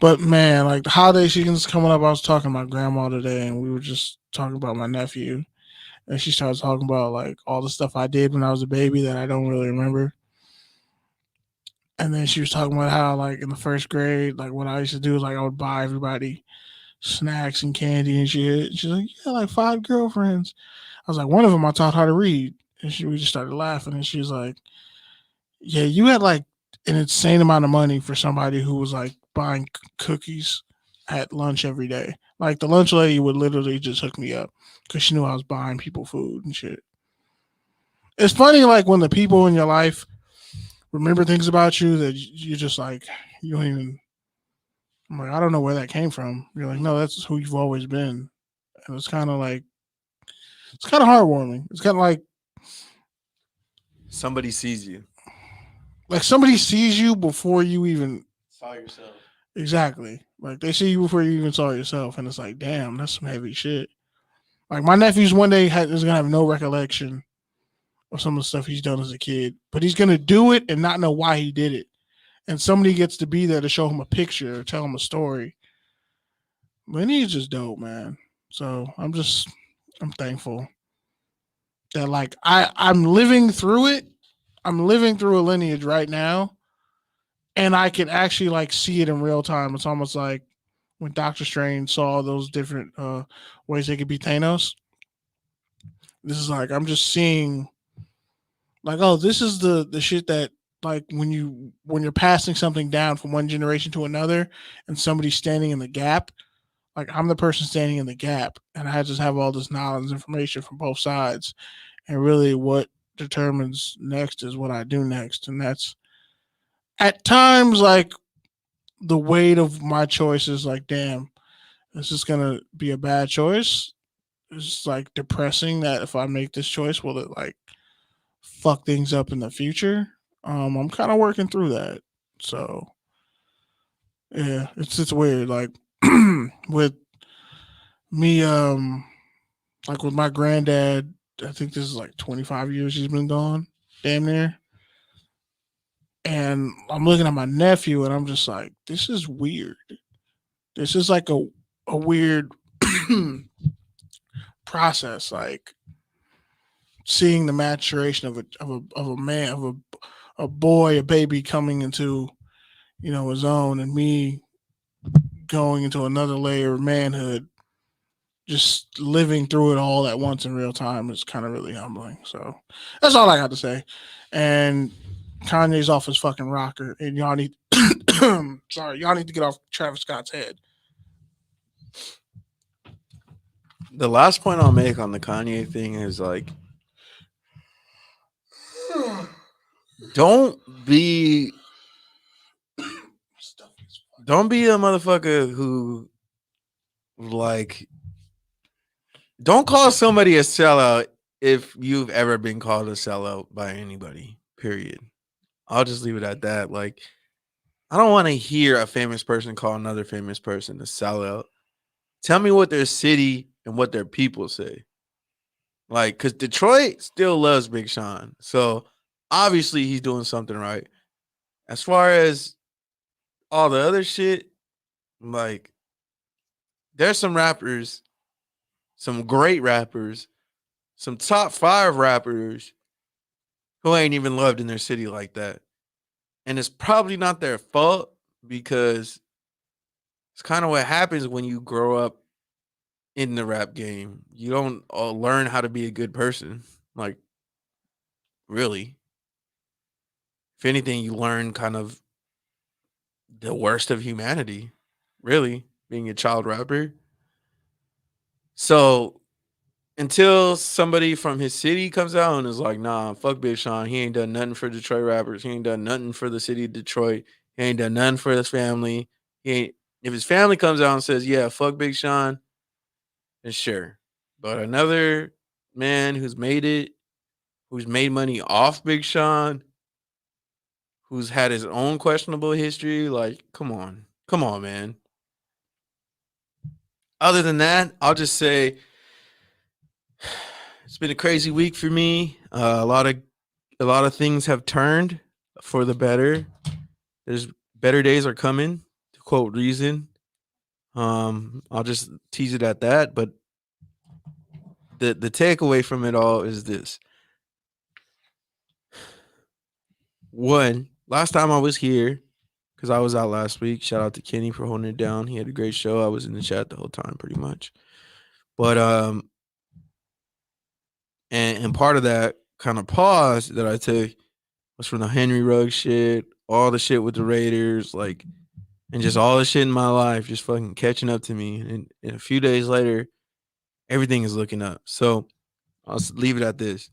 But man, like the holiday season's coming up. I was talking to my grandma today, and we were just talking about my nephew, and she started talking about like all the stuff I did when I was a baby that I don't really remember. And then she was talking about how like in the first grade, like what I used to do is like I would buy everybody snacks and candy and shit. She's like, yeah, like 5 girlfriends. I was like, one of them I taught how to read, and we just started laughing, and she was like, yeah, you had like an insane amount of money for somebody who was like buying cookies at lunch every day. Like the lunch lady would literally just hook me up because she knew I was buying people food and shit. It's funny, like when the people in your life remember things about you that you just like, you don't even, I'm like, I don't know where that came from. You're like, no, that's who you've always been. And it's kind of like, it's kind of heartwarming. It's kind of like somebody sees you. Like somebody sees you before you even saw yourself. Exactly. Like they see you before you even saw yourself, and it's like, damn, that's some heavy shit. Like my nephew's one day is gonna have no recollection of some of the stuff he's done as a kid, but he's gonna do it and not know why he did it. And somebody gets to be there to show him a picture or tell him a story. Lineage is dope, man. So I'm thankful that like I'm living through it. I'm living through a lineage right now, and I can actually like see it in real time. It's almost like when Doctor Strange saw those different ways they could be Thanos. This is like I'm just seeing like, oh, this is the shit that like when you're passing something down from one generation to another and somebody's standing in the gap, like I'm the person standing in the gap, and I just have all this knowledge information from both sides, and really what determines next is what I do next. And that's at times like the weight of my choices, like, damn, this is gonna be a bad choice. It's like depressing that if I make this choice, will it like fuck things up in the future? I'm kind of working through that. So yeah, it's weird. Like with me, like with my granddad, I think this is like 25 years he's been gone, damn near. And I'm looking at my nephew and I'm just like, this is weird. This is like a weird process, like seeing the maturation of a man, of a boy, a baby coming into, his own, and me going into another layer of manhood, just living through it all at once in real time is kind of really humbling. So that's all I got to say. And Kanye's off his fucking rocker, and y'all need y'all need to get off Travis Scott's head. The last point I'll make on the Kanye thing is like don't be a motherfucker who like don't call somebody a sellout if you've ever been called a sellout by anybody. Period. I'll just leave it at that. Like, I don't want to hear a famous person call another famous person a sellout. Tell me what their city and what their people say. Like, because Detroit still loves Big Sean. So obviously he's doing something right. As far as all the other shit, like, there's some rappers, some great rappers, some top 5 rappers who ain't even loved in their city like that. And it's probably not their fault because it's kind of what happens when you grow up in the rap game. You don't learn how to be a good person. Like, really. If anything, you learn kind of the worst of humanity, really, being a child rapper. So until somebody from his city comes out and is like, nah, fuck Big Sean. He ain't done nothing for Detroit rappers. He ain't done nothing for the city of Detroit. He ain't done nothing for his family. He ain't if his family comes out and says, yeah, fuck Big Sean, then sure. But another man who's made it, who's made money off Big Sean, who's had his own questionable history, like, come on. Come on, man. Other than that, I'll just say it's been a crazy week for me. A lot of things have turned for the better. There's better days are coming, to quote Reason. I'll just tease it at that. But the takeaway from it all is this: one, last time I was here, because I was out last week. Shout out to Kenny for holding it down. He had a great show. I was in the chat the whole time, pretty much. But and part of that kind of pause that I took was from the Henry Ruggs shit, all the shit with the Raiders, like, and just all the shit in my life just fucking catching up to me. And a few days later, everything is looking up. So I'll leave it at this.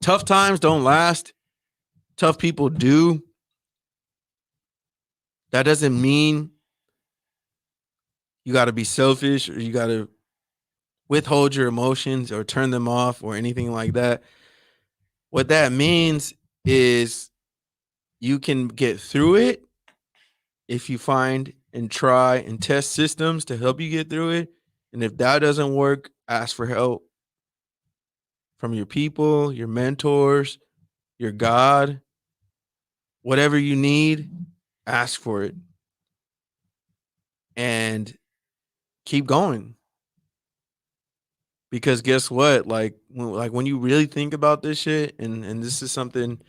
Tough times don't last. Tough people do. That doesn't mean you got to be selfish or you got to withhold your emotions or turn them off or anything like that. What that means is you can get through it if you find and try and test systems to help you get through it. And if that doesn't work, ask for help from your people, your mentors, your God, whatever you need, ask for it and keep going. Because guess what? When you really think about this shit, and this is something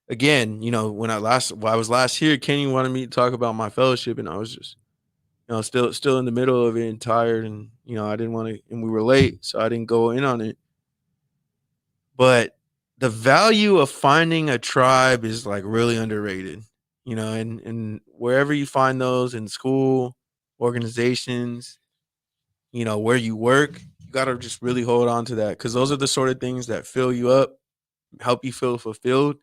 again, when I was last here, Kenny wanted me to talk about my fellowship, and I was just, still in the middle of it and tired, and I didn't want to, and we were late, so I didn't go in on it. But the value of finding a tribe is like really underrated, and wherever you find those in school, organizations, where you work, you got to just really hold on to that because those are the sort of things that fill you up, help you feel fulfilled,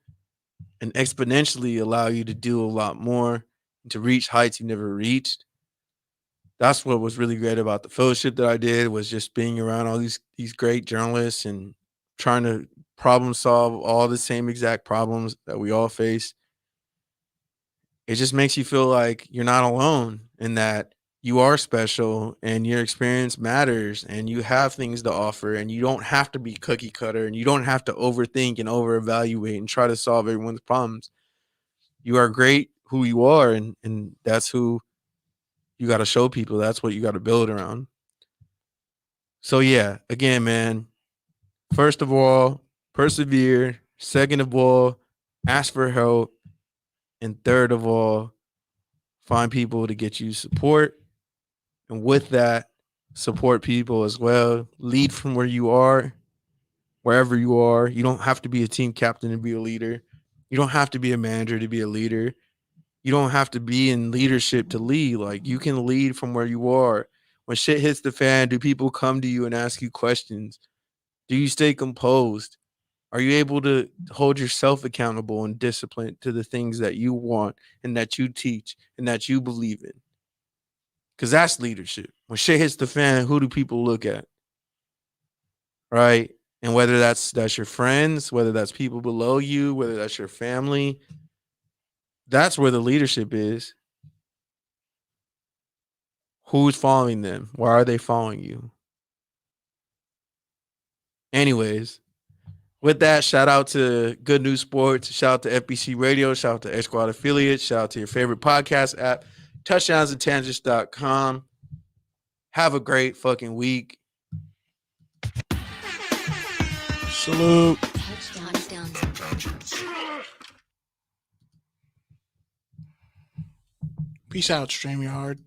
and exponentially allow you to do a lot more and to reach heights you never reached. That's what was really great about the fellowship that I did was just being around all these great journalists and trying to problem solve all the same exact problems that we all face. It just makes you feel like you're not alone and that you are special and your experience matters and you have things to offer and you don't have to be cookie cutter and you don't have to overthink and over evaluate and try to solve everyone's problems. You are great who you are and that's who you got to show people. That's what you got to build around. So yeah, again, man, first of all, persevere. Second of all, ask for help. And third of all, find people to get you support. And with that, support people as well. Lead from where you are, wherever you are. You don't have to be a team captain to be a leader. You don't have to be a manager to be a leader. You don't have to be in leadership to lead. Like you can lead from where you are. When shit hits the fan, do people come to you and ask you questions? Do you stay composed? Are you able to hold yourself accountable and disciplined to the things that you want and that you teach and that you believe in? Because that's leadership. When shit hits the fan, who do people look at? Right? And whether that's your friends, whether that's people below you, whether that's your family, that's where the leadership is. Who's following them? Why are they following you? Anyways, with that, shout out to Good News Sports, shout out to FBC Radio, shout out to X Squad affiliates, shout out to your favorite podcast app, touchdownsandtangents.com. Have a great fucking week. Salute. Peace out, StreamYard.